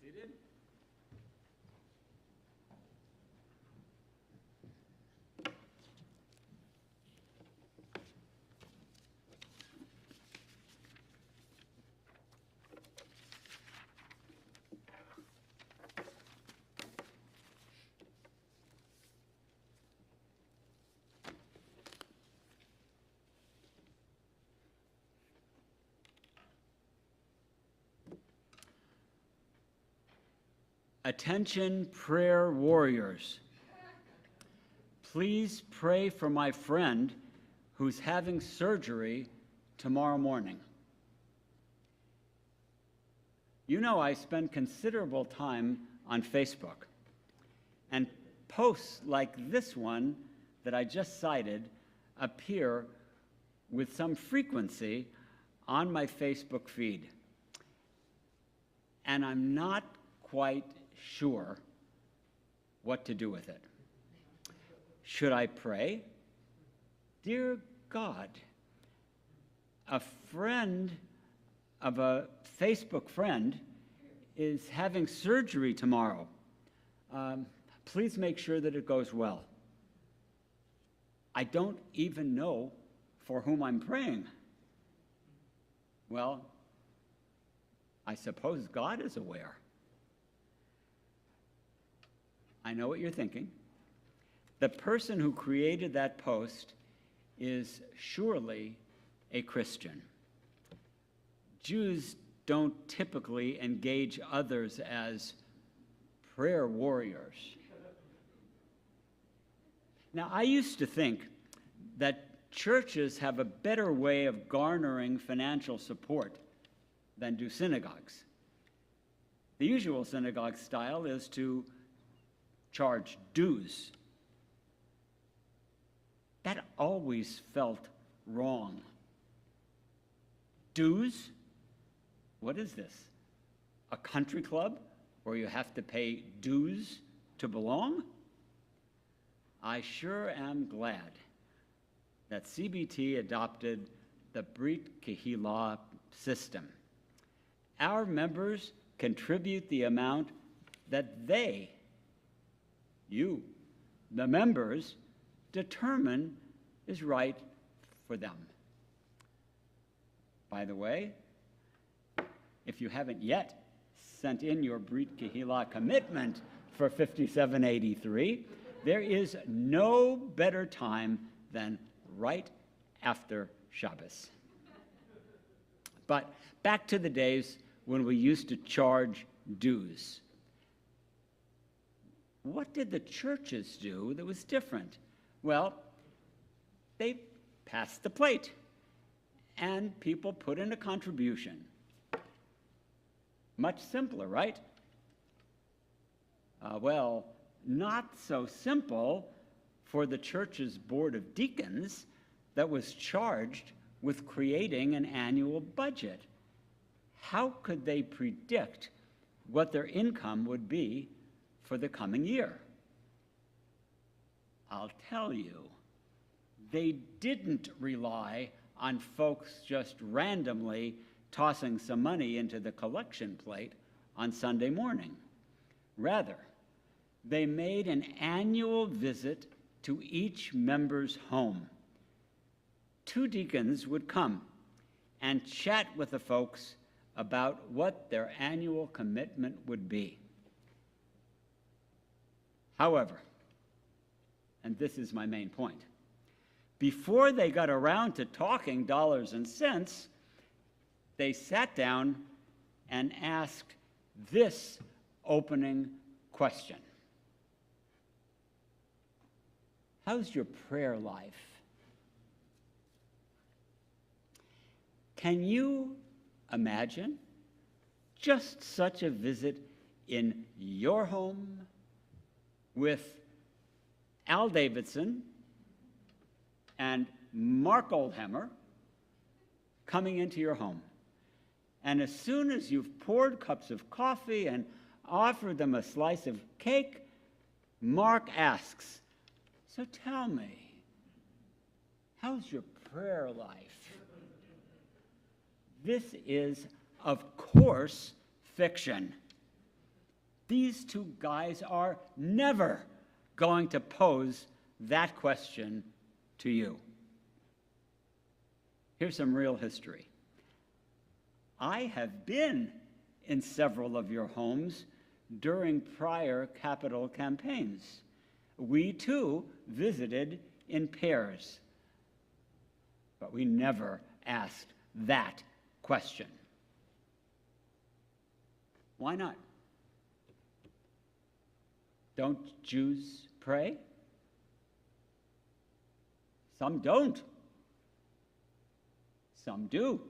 Seated. Attention, prayer warriors. Please pray for my friend who's having surgery tomorrow morning. You know I spend considerable time on Facebook, and posts like this one that I just cited appear with some frequency on my Facebook feed. And I'm not quite sure what to do with it. Should I pray? Dear God, a friend of a Facebook friend is having surgery tomorrow. Please make sure that it goes well. I don't even know for whom I'm praying. Well, I suppose God is aware. I know what you're thinking. The person who created that post is surely a Christian. Jews don't typically engage others as prayer warriors. Now, I used to think that churches have a better way of garnering financial support than do synagogues. The usual synagogue style is to charge dues. That always felt wrong. Dues? What is this? A country club where you have to pay dues to belong? I sure am glad that CBT adopted the Brit Kehillah system. Our members contribute the amount that they, you, the members, determine is right for them. By the way, if you haven't yet sent in your Brit Kehillah commitment for 5783, there is no better time than right after Shabbos. But back to the days when we used to charge dues. What did the churches do that was different? Well, they passed the plate, and people put in a contribution. Much simpler, right? Well, not so simple for the church's board of deacons that was charged with creating an annual budget. How could they predict what their income would be for the coming year? I'll tell you, they didn't rely on folks just randomly tossing some money into the collection plate on Sunday morning. Rather, they made an annual visit to each member's home. 2 deacons would come and chat with the folks about what their annual commitment would be. However, and this is my main point, before they got around to talking dollars and cents, they sat down and asked this opening question. How's your prayer life? Can you imagine just such a visit in your home with Al Davidson and Mark Oldhammer coming into your home? And as soon as you've poured cups of coffee and offered them a slice of cake, Mark asks, "So tell me, how's your prayer life?" This is, of course, fiction. These two guys are never going to pose that question to you. Here's some real history. I have been in several of your homes during prior capital campaigns. We too visited in pairs, but we never asked that question. Why not? Don't Jews pray? Some don't. Some do.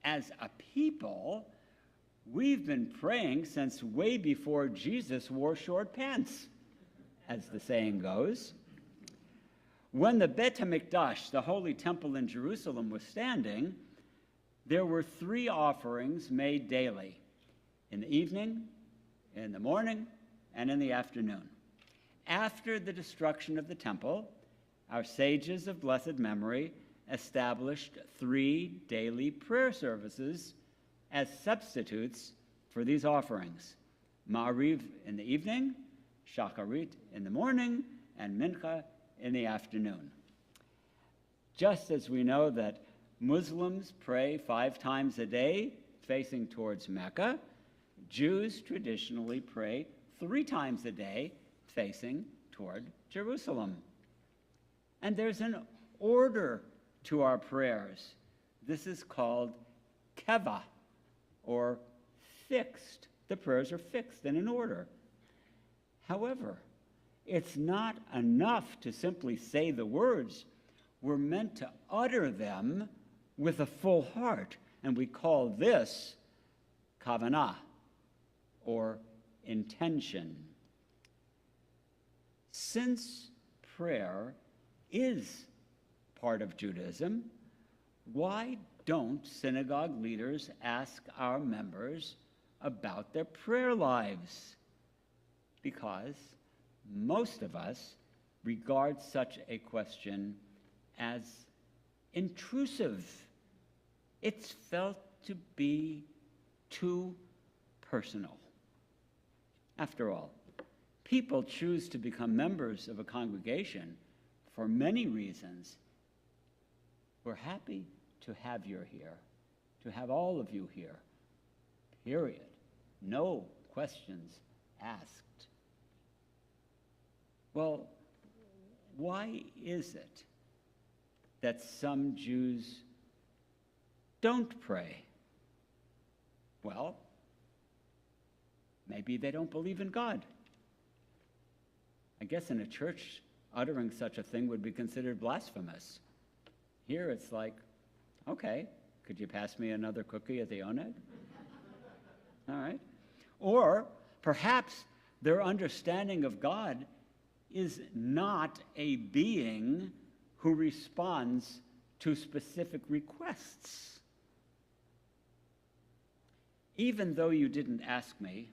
As a people, we've been praying since way before Jesus wore short pants, as the saying goes. When the Bet HaMikdash, the Holy Temple in Jerusalem, was standing, there were 3 offerings made daily, in the evening, in the morning, and in the afternoon. After the destruction of the temple, our sages of blessed memory established 3 daily prayer services as substitutes for these offerings: Ma'ariv in the evening, Shacharit in the morning, and Mincha in the afternoon. Just as we know that Muslims pray 5 times a day facing towards Mecca, Jews traditionally pray 3 times a day facing toward Jerusalem. And there's an order to our prayers. This is called keva, or fixed. The prayers are fixed and in order. However, it's not enough to simply say the words. We're meant to utter them with a full heart, and we call this kavanah, or intention. Since prayer is part of Judaism, why don't synagogue leaders ask our members about their prayer lives? Because most of us regard such a question as intrusive. It's felt to be too personal. After all, people choose to become members of a congregation for many reasons. We're happy to have you here, to have all of you here, period. No questions asked. Well, why is it that some Jews don't pray? Well, maybe they don't believe in God. I guess in a church, uttering such a thing would be considered blasphemous. Here it's like, okay, could you pass me another cookie at the Oneg? All right. Or perhaps their understanding of God is not a being who responds to specific requests. Even though you didn't ask me,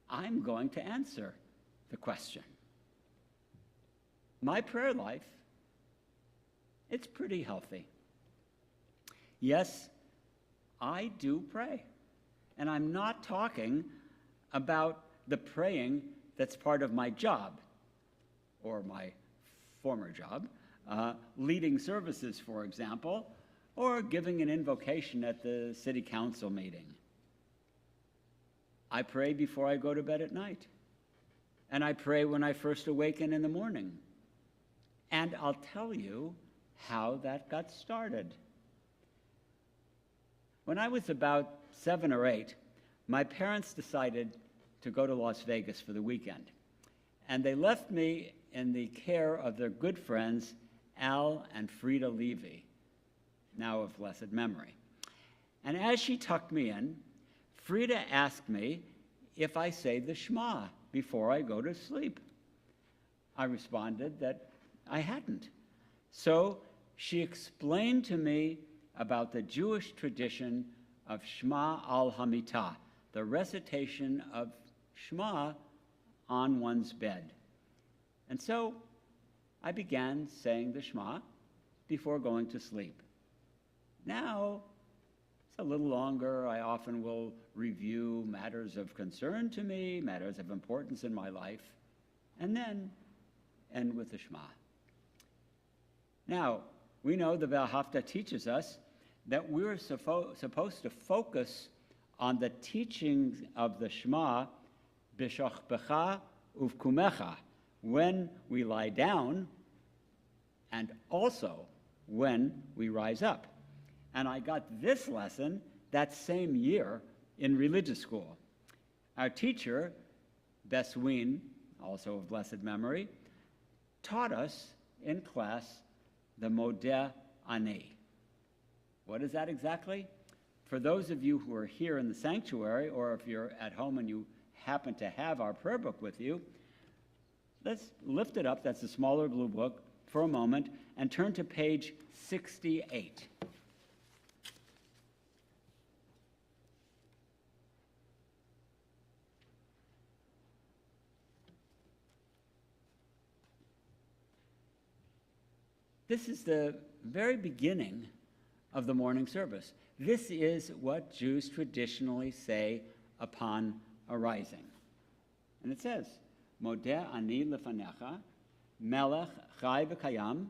I'm going to answer the question. My prayer life, it's pretty healthy. Yes, I do pray. And I'm not talking about the praying that's part of my job, or my former job, leading services, for example, or giving an invocation at the city council meeting. I pray before I go to bed at night. And I pray when I first awaken in the morning. And I'll tell you how that got started. When I was about 7 or 8, my parents decided to go to Las Vegas for the weekend. And they left me in the care of their good friends, Al and Frida Levy, now of blessed memory. And as she tucked me in, Frida asked me if I say the Shema before I go to sleep. I responded that I hadn't. So she explained to me about the Jewish tradition of Shema al-Hamitah, the recitation of Shema on one's bed. And so I began saying the Shema before going to sleep. Now, It's a little longer. I often will review matters of concern to me, matters of importance in my life, and then end with the Shema. Now, we know the V'ahavta teaches us that we're supposed to focus on the teachings of the Shema, b'shachbecha uvkumecha, when we lie down and also when we rise up. And I got this lesson that same year in religious school. Our teacher, Bess Wien, also of blessed memory, taught us in class the Modeh Ani. What is that exactly? For those of you who are here in the sanctuary, or if you're at home and you happen to have our prayer book with you, let's lift it up, that's the smaller blue book, for a moment, and turn to page 68. This is the very beginning of the morning service. This is what Jews traditionally say upon arising. And it says, Modeh ani lefanecha, melech chai v'kayam,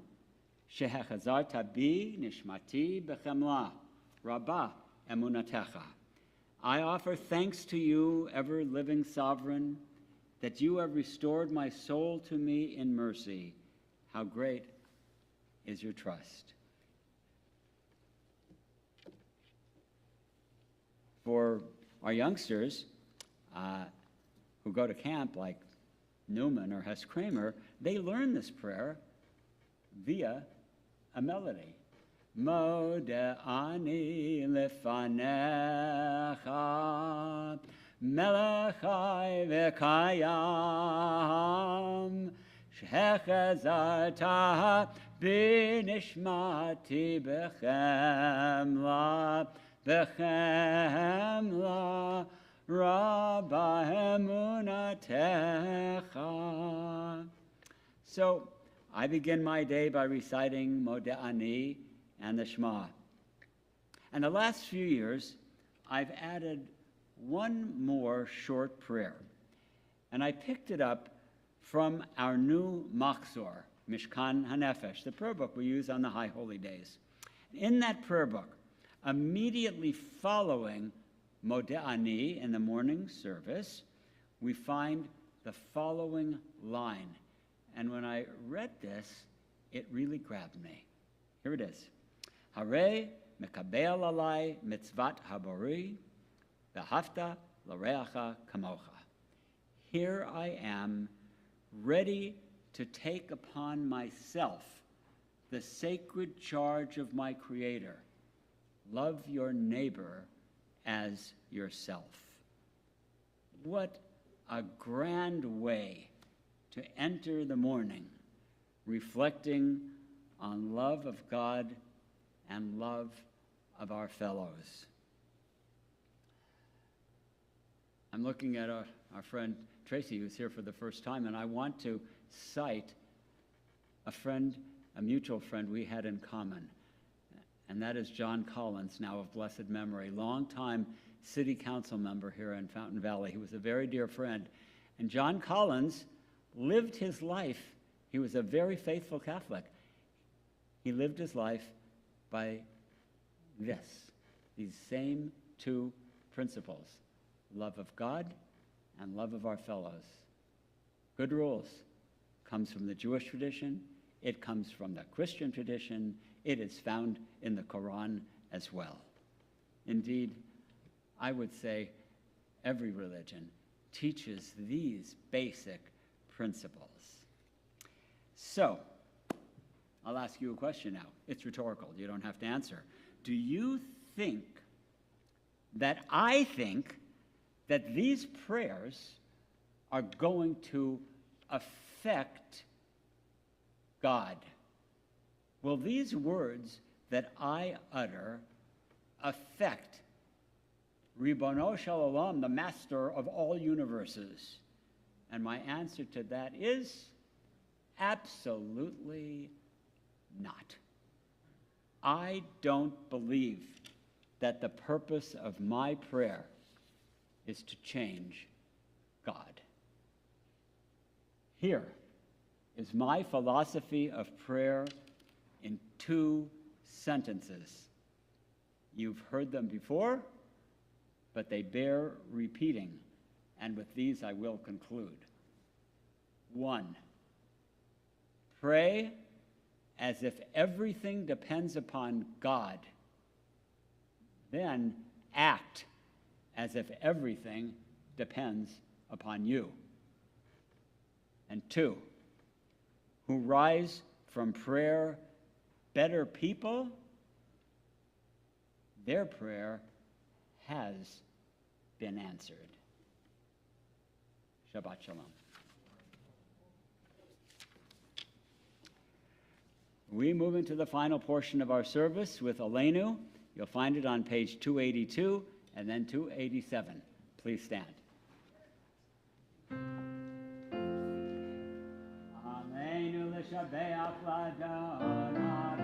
shehechazarta bi nishmati b'chemla, rabba emunatecha. I offer thanks to you, ever-living sovereign, that you have restored my soul to me in mercy. How great is your trust. For our youngsters who go to camp like Newman or Hess Kramer, they learn this prayer via a melody. Modeh ani lefanecha, melech chai v'kayam, shechazarta b'nishmati b'chemla, b'chemla, rabba emunatecha. So I begin my day by reciting Modeh Ani and the Shema. And the last few years, I've added one more short prayer. And I picked it up from our new Machzor, Mishkan HaNefesh, the prayer book we use on the High Holy Days. In that prayer book, immediately following Modeh Ani in the morning service, we find the following line. And when I read this, it really grabbed me. Here it is. Harei mekabel alai mitzvat habori, v'hafta l'reacha kamocha. Here I am, ready to take upon myself the sacred charge of my Creator. Love your neighbor as yourself. What a grand way to enter the morning, reflecting on love of God and love of our fellows. I'm looking at our friend Tracy, who's here for the first time, and I want to cite a friend, a mutual friend we had in common, and that is John Collins, now of blessed memory, longtime city council member here in Fountain Valley. He was a very dear friend. And John Collins lived his life. He was a very faithful Catholic. He lived his life by these same two principles, love of God and love of our fellows. Good rules. Comes from the Jewish tradition. It comes from the Christian tradition. It is found in the Quran as well. Indeed, I would say every religion teaches these basic principles. So, I'll ask you a question now. It's rhetorical. You don't have to answer. Do you think that I think that these prayers are going to affect God? Will these words that I utter affect Ribono Shel Olam, the master of all universes? And my answer to that is absolutely not. I don't believe that the purpose of my prayer is to change God. Here is my philosophy of prayer in 2 sentences. You've heard them before, but they bear repeating, and with these I will conclude. 1, pray as if everything depends upon God. Then act as if everything depends upon you. And 2, who rise from prayer better people, their prayer has been answered. Shabbat Shalom. We move into the final portion of our service with Aleinu. You'll find it on page 282 and then 287. Please stand. Aleinu l'shabeach l'Adonai.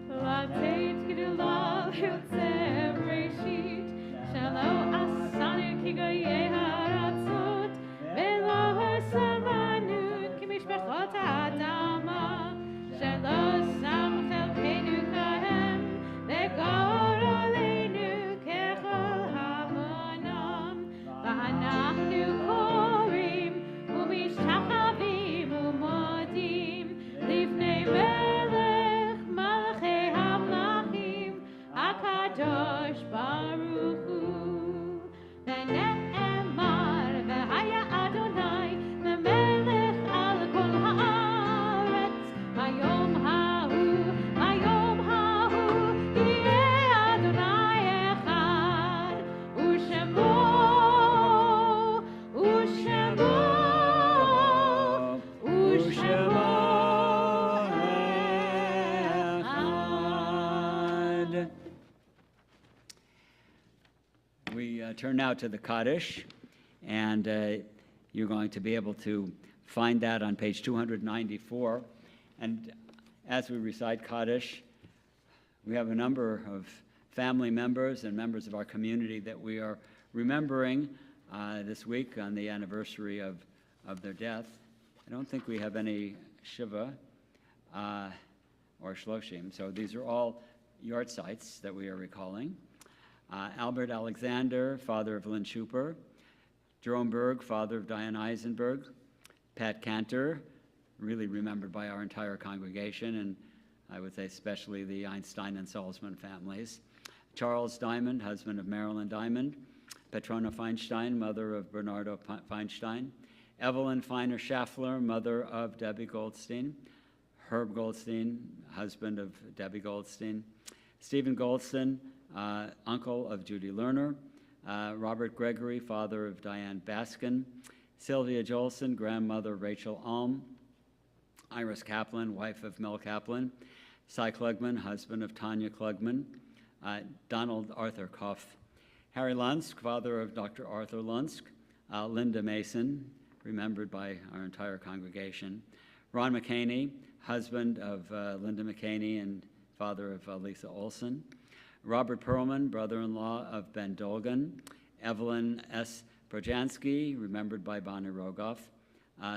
Lateit gidulav yotzeh Bereshit, shelo asanu ki goyei haratzot, velo hasamanu ki mishpachot ha'adama, shelo sam chelkeinu kahem, vegor aleinu kechol hamonam, v'anachnu korim u'mishtachavim u'modim livnei melech malachei hamlachim HaKadosh Baruch Hu. V'ne'emar v'haya Adonai lemelech al kol haaretz hayom hahu yeh Adonai echad u'shemo U'shemo echad. We turn now to the Kaddish, and you're going to be able to find that on page 294. And as we recite Kaddish, we have a number of family members and members of our community that we are remembering this week on the anniversary of their death. I don't think we have any Shiva or Shloshim, so these are all yard sites that we are recalling. Albert Alexander, father of Lynn Schuper. Jerome Berg, father of Diane Eisenberg. Pat Cantor, really remembered by our entire congregation, and I would say especially the Einstein and Salzman families. Charles Diamond, husband of Marilyn Diamond. Petrona Feinstein, mother of Bernardo Feinstein. Evelyn Feiner Schaffler, mother of Debbie Goldstein. Herb Goldstein, husband of Debbie Goldstein. Stephen Goldstein, uncle of Judy Lerner. Robert Gregory, father of Diane Baskin. Sylvia Jolson, grandmother of Rachel Alm. Iris Kaplan, wife of Mel Kaplan. Cy Klugman, husband of Tanya Klugman. Donald Arthur Koff. Harry Lunsk, father of Dr. Arthur Lunsk. Linda Mason, remembered by our entire congregation. Ron McCaney, husband of Linda McCaney and father of Lisa Olson. Robert Perlman, brother-in-law of Ben Dolgan. Evelyn S. Projansky, remembered by Bonnie Rogoff.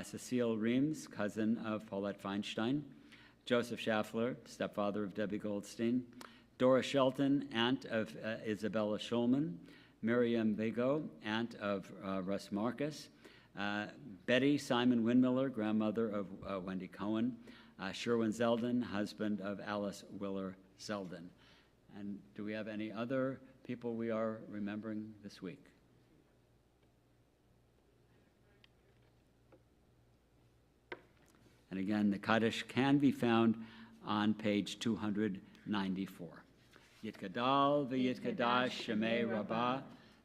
Cecile Reams, cousin of Paulette Feinstein. Joseph Schaffler, stepfather of Debbie Goldstein. Dora Shelton, aunt of Isabella Schulman. Miriam Vigo, aunt of Russ Marcus. Betty Simon Windmiller, grandmother of Wendy Cohen. Sherwin Zeldin, husband of Alice Willer Zeldin. And do we have any other people we are remembering this week? And again, the Kaddish can be found on page 294. Yitkadal v'yitkadash shemei rabbah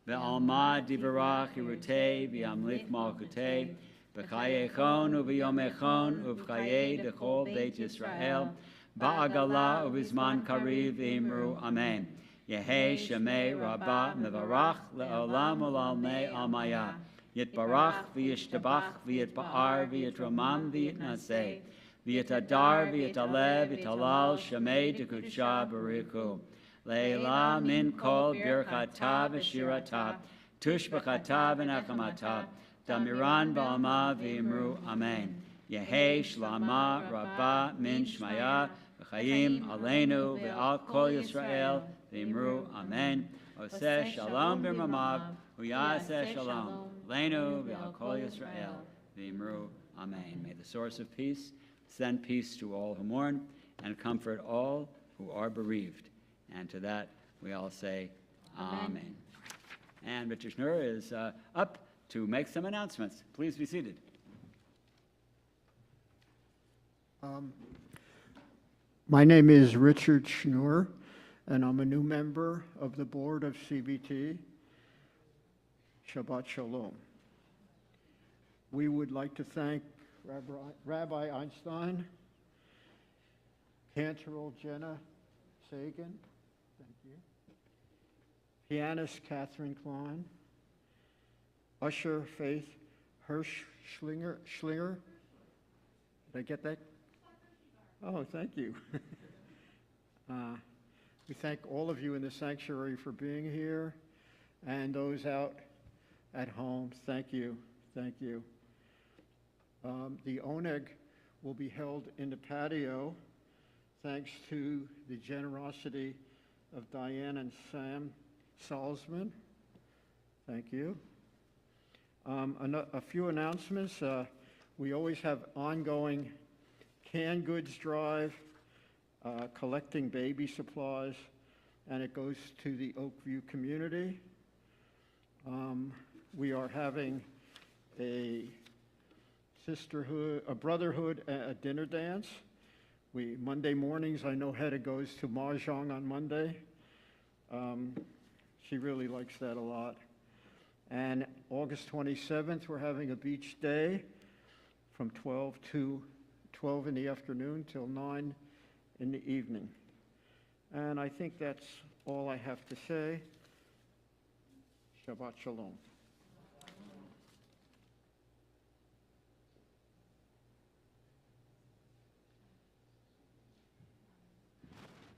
ve'alma divarach irutei v'yamlik malkutei v'chayechon u'v'yomechon u'v'chayei dechol beit Yisrael ba'agala u'v'zman kariv imru amen. Yehei shemei rabbah mevarach le'olam u'lalmei almaya. Yitbarach v'yishtabach v'yitba'ar v'yitramam v'yitnaseh v'yitadar v'yitalev v'yitalal shemei dekudsha bariku. Leila min kol birchata v'shirata, tushbachata v'nechamata, damiran ba'alma v'imru amen. Yehi shlama rabba min shmaya, v'chayim aleinu v'al kol Yisrael, v'imru amen. Oseh shalom b'mamav, uyaseh shalom, leinu v'al kol Yisrael, v'imru amen. May the source of peace send peace to all who mourn and comfort all who are bereaved. And to that we all say amen. And Richard Schnur is up to make some announcements. Please be seated. My name is Richard Schnur, and I'm a new member of the board of CBT. Shabbat Shalom. We would like to thank Rabbi Einstein, Cantoril Jenna Sagan, thank you, pianist Catherine Klein, usher Faith Schlinger. Did I get that? Oh, thank you. We thank all of you in the sanctuary for being here, and those out at home, thank you, thank you. The oneg will be held in the patio, thanks to the generosity of Diane and Sam Salzman. Thank you. A few announcements. We always have ongoing canned goods drive, collecting baby supplies, and it goes to the Oakview community. We are having a brotherhood, a dinner dance. Monday mornings, I know Hedda goes to Mahjong on Monday. She really likes that a lot. And August 27th, we're having a beach day from 12 in the afternoon till 9 in the evening. And I think that's all I have to say. Shabbat Shalom.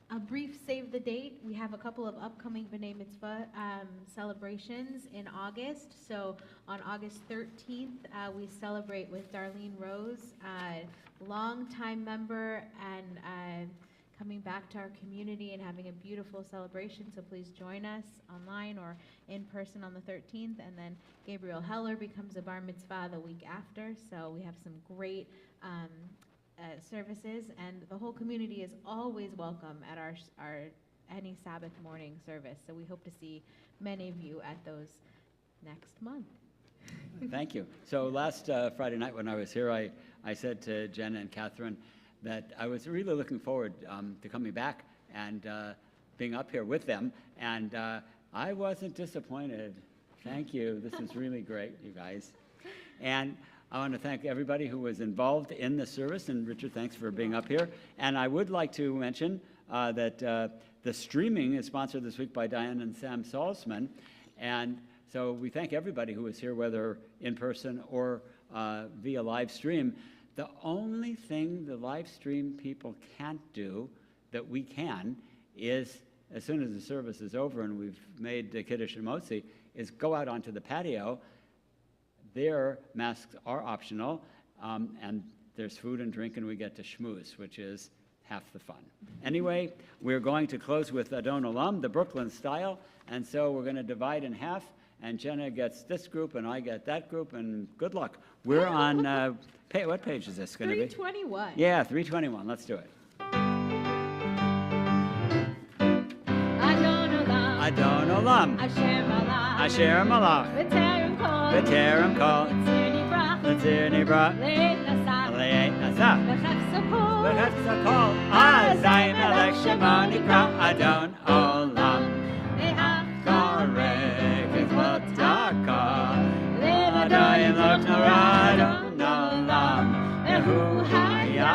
A brief save the date. We have a couple of upcoming B'nai Mitzvah celebrations in August. So on August 13th, we celebrate with Darlene Rose, longtime member and coming back to our community and having a beautiful celebration. So please join us online or in person on the 13th. And then Gabriel Heller becomes a bar mitzvah the week after. So we have some great services, and the whole community is always welcome at our any Sabbath morning service. So we hope to see many of you at those next month. Thank you. So last Friday night when I was here, I said to Jenna and Catherine that I was really looking forward to coming back and being up here with them, and I wasn't disappointed. Thank you. This is really great, you guys. And I want to thank everybody who was involved in the service, and Richard, thanks for being up here. And I would like to mention that the streaming is sponsored this week by Diane and Sam Salzman, and so we thank everybody who was here, whether in person or via live stream. The only thing the live stream people can't do that we can is, as soon as the service is over and we've made Kiddush and Motzi, is go out onto the patio. Their masks are optional, and there's food and drink, and we get to schmooze, which is half the fun. Anyway, we're going to close with Adon Olam, the Brooklyn style, and so we're going to divide in half, and Jenna gets this group, and I get that group, and good luck. We're on, what page is this going to be? 321. Yeah, 321. Let's do it. Adon Olam, Asher Malach, B'terem Kol, L'tzir Nivra, Le'et Nasa, V'chefza Kol, Azay Melech Shemo Nikra, Adon Olam, Karek Ekvot Daka, Adayim Lok Nora, Adon Olam, Behu Haya,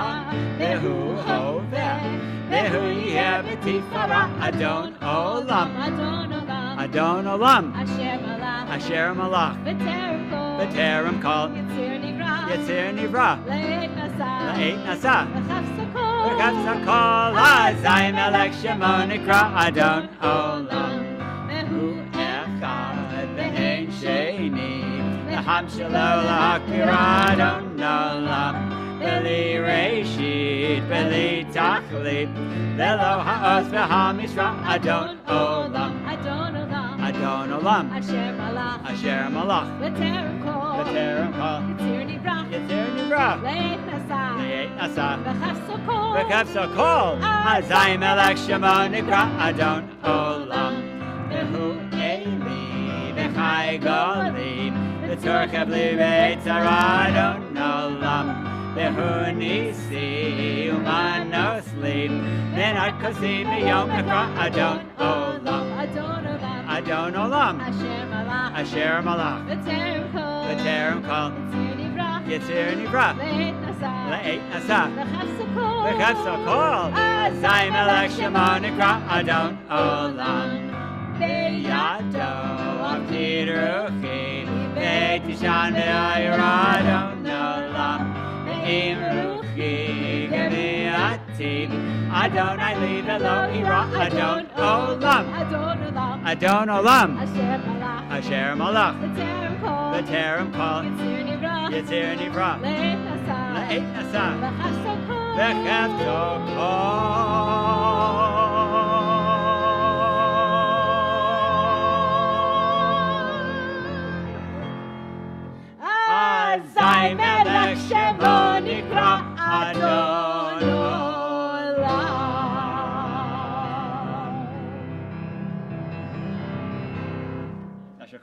Behu Hoveh, Behu Yeh B'tifara, Adon Olam, Adon Olam, Asher Malach, B'terem Kol, Yitzir Nivra, Le'et Nasa, וכפסקול אזי מלך שמו נקרא אדון עולם. והוא אחד ואין שני, לחם שלו להכיר אדון עולם. בלי ראשית, בלי תכלית, ולא העוז והמשרה אדון עולם. אדון עולם, אשר מלך, בטרם כל, יציר נברא, לעת נשא, וכפסקול, אזי מלך שמו נקרא אדון עולם. והוא אלי וחי גולי, וצור חבלי ויצרה אדון עולם. והוא ניסי ומנוס לי, מנהר כוסי ביום נקרא אדון עולם. אדון עולם, אשר מלך, בטרם כל, יציר נברא, לעת נשא, וכפסקול, אזי מלך שמו נקרא אדון עולם. בידו עבדי רוחי, ותשען וירא אדון עולם. ואם רוחי גביעתי, אדוני לי ולא ירא אדון עולם. אדון עולם, אשר מלך, בטרם כל, יציר נברא, לעת נשא, אזי מלך שמו נקרא אדון עולם.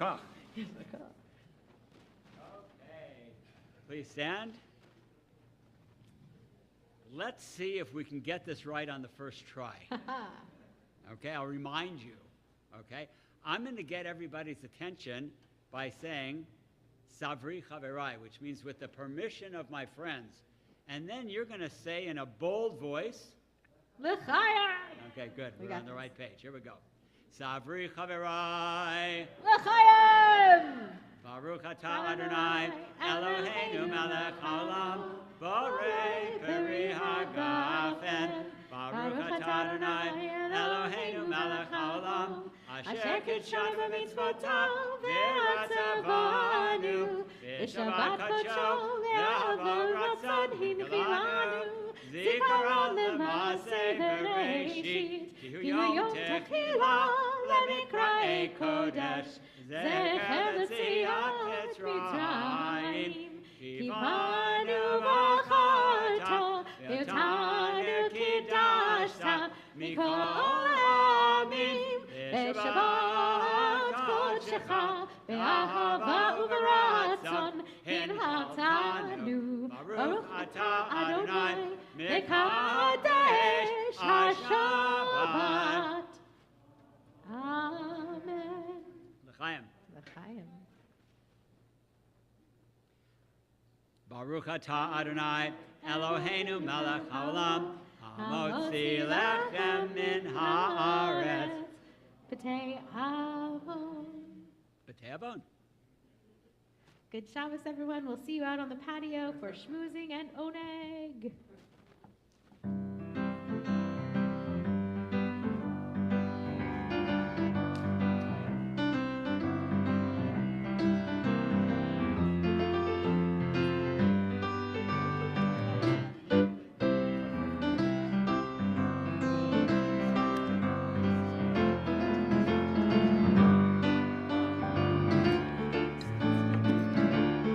Okay, please stand. Let's see if we can get this right on the first try. Okay, I'll remind you. Okay, I'm going to get everybody's attention by saying Savri Chaverai, which means with the permission of my friends. And then you're going to say in a bold voice, L'chaim. Okay, good. We're on the right page. Here we go. Savri Chaverai. L'chaim. Baruch atah Adonai, Eloheinu melech haolam, borei peri hagafen. Baruch atah Adonai, Eloheinu melech haolam, asher kitshanu b'mitzvotav, v'ratzavanu, v'shabbat kadsho, v'ahava ratzon hinchilanu, zikaron l'maaseh bereshit, kihu yom techila, lemikra'ei kodesh, זכר לציון מצרים, כיבנו בחרת, ואותנו קידשת מכל העמים, בשבת קודשך, באהבה וברצון, הנהגתנו, ברוך אתה אדוני, מקדש השבת. אמן. L'chaim. Baruch atah Adonai, Eloheinu melech haolam, hamotzi lechem min haaretz. B'tei avon. B'tei avon. Good Shabbos, everyone. We'll see you out on the patio for schmoozing and oneg.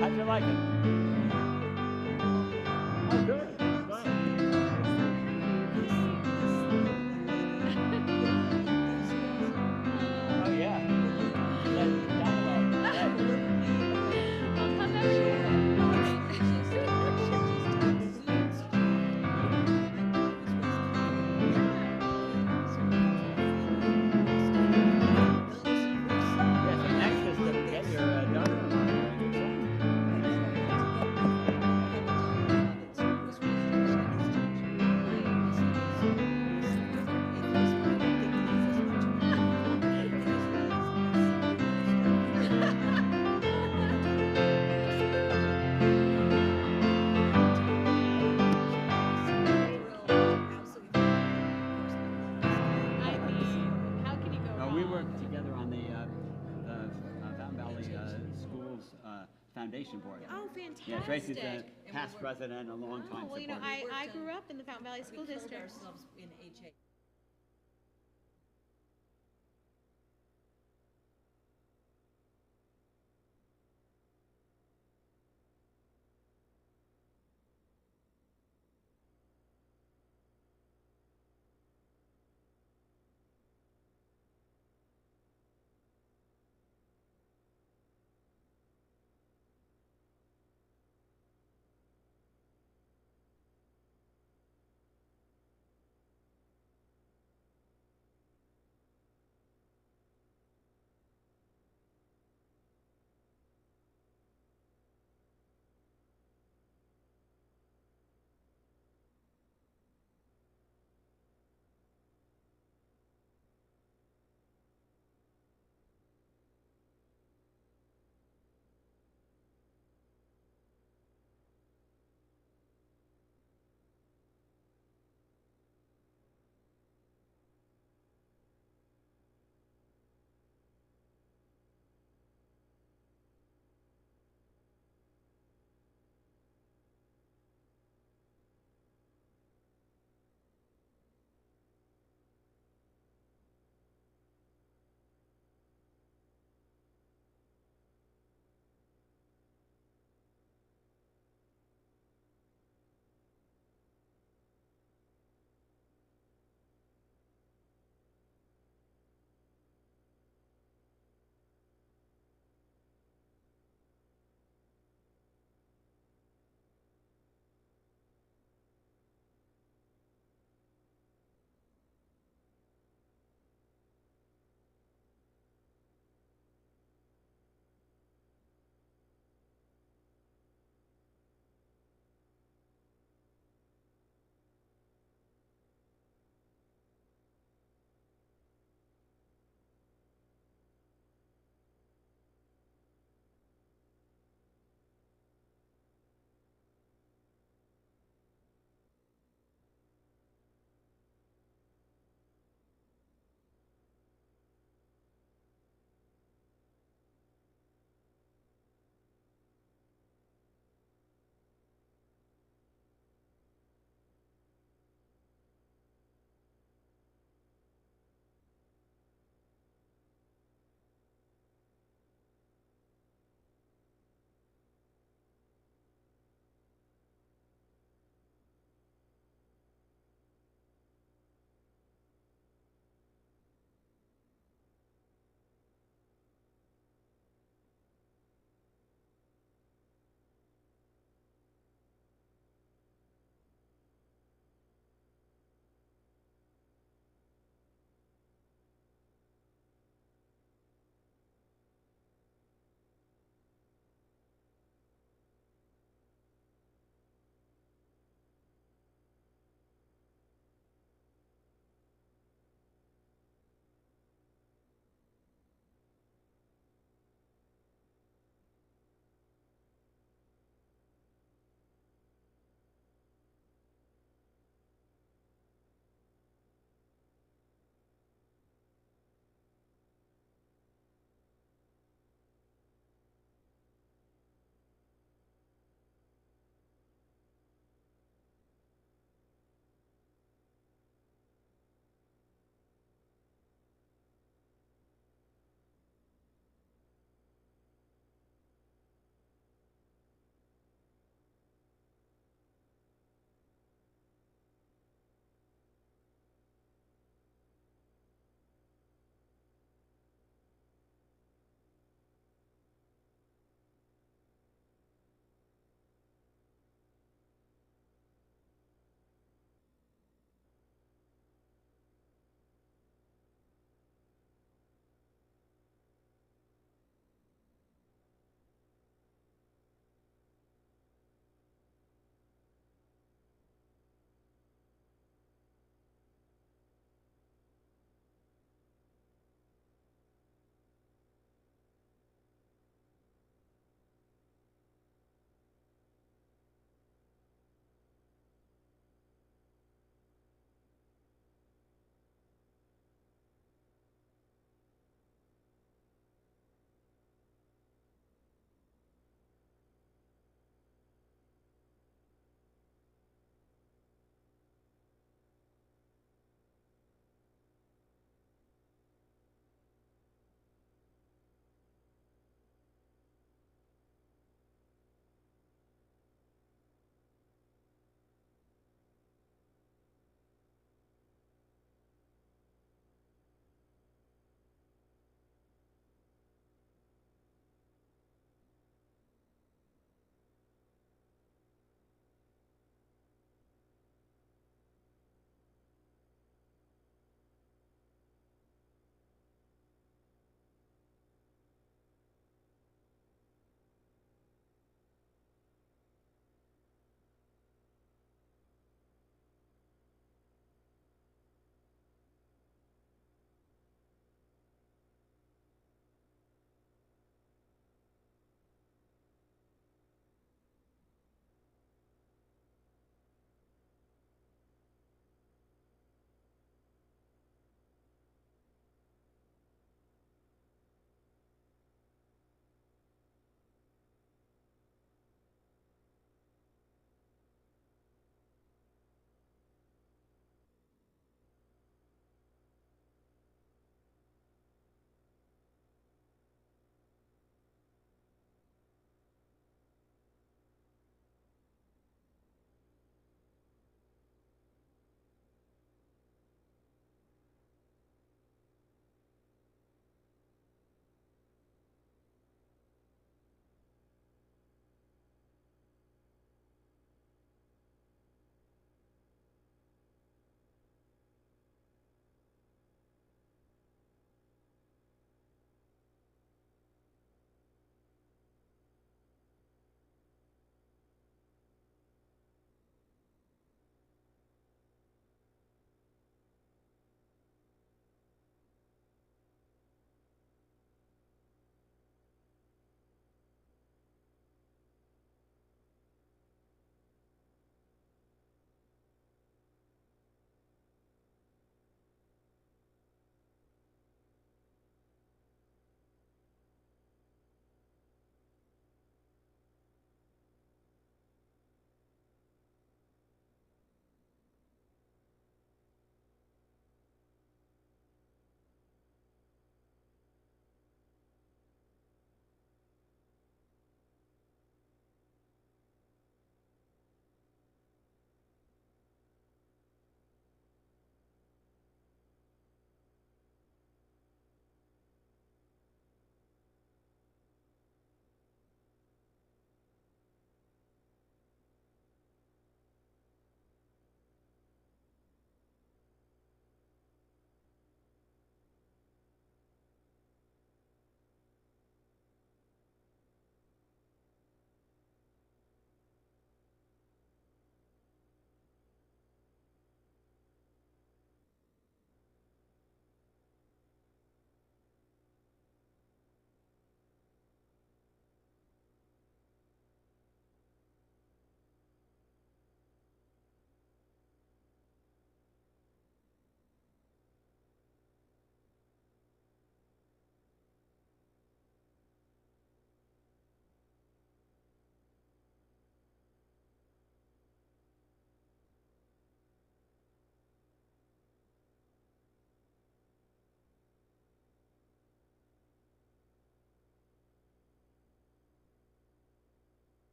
How'd you like it? Oh, good. foundation board. Oh, fantastic. Yeah, Tracy's a And we past work- president, a longtime Oh, well, you know, supporter. I grew up in the Fountain Valley School We killed District. ourselves in HA.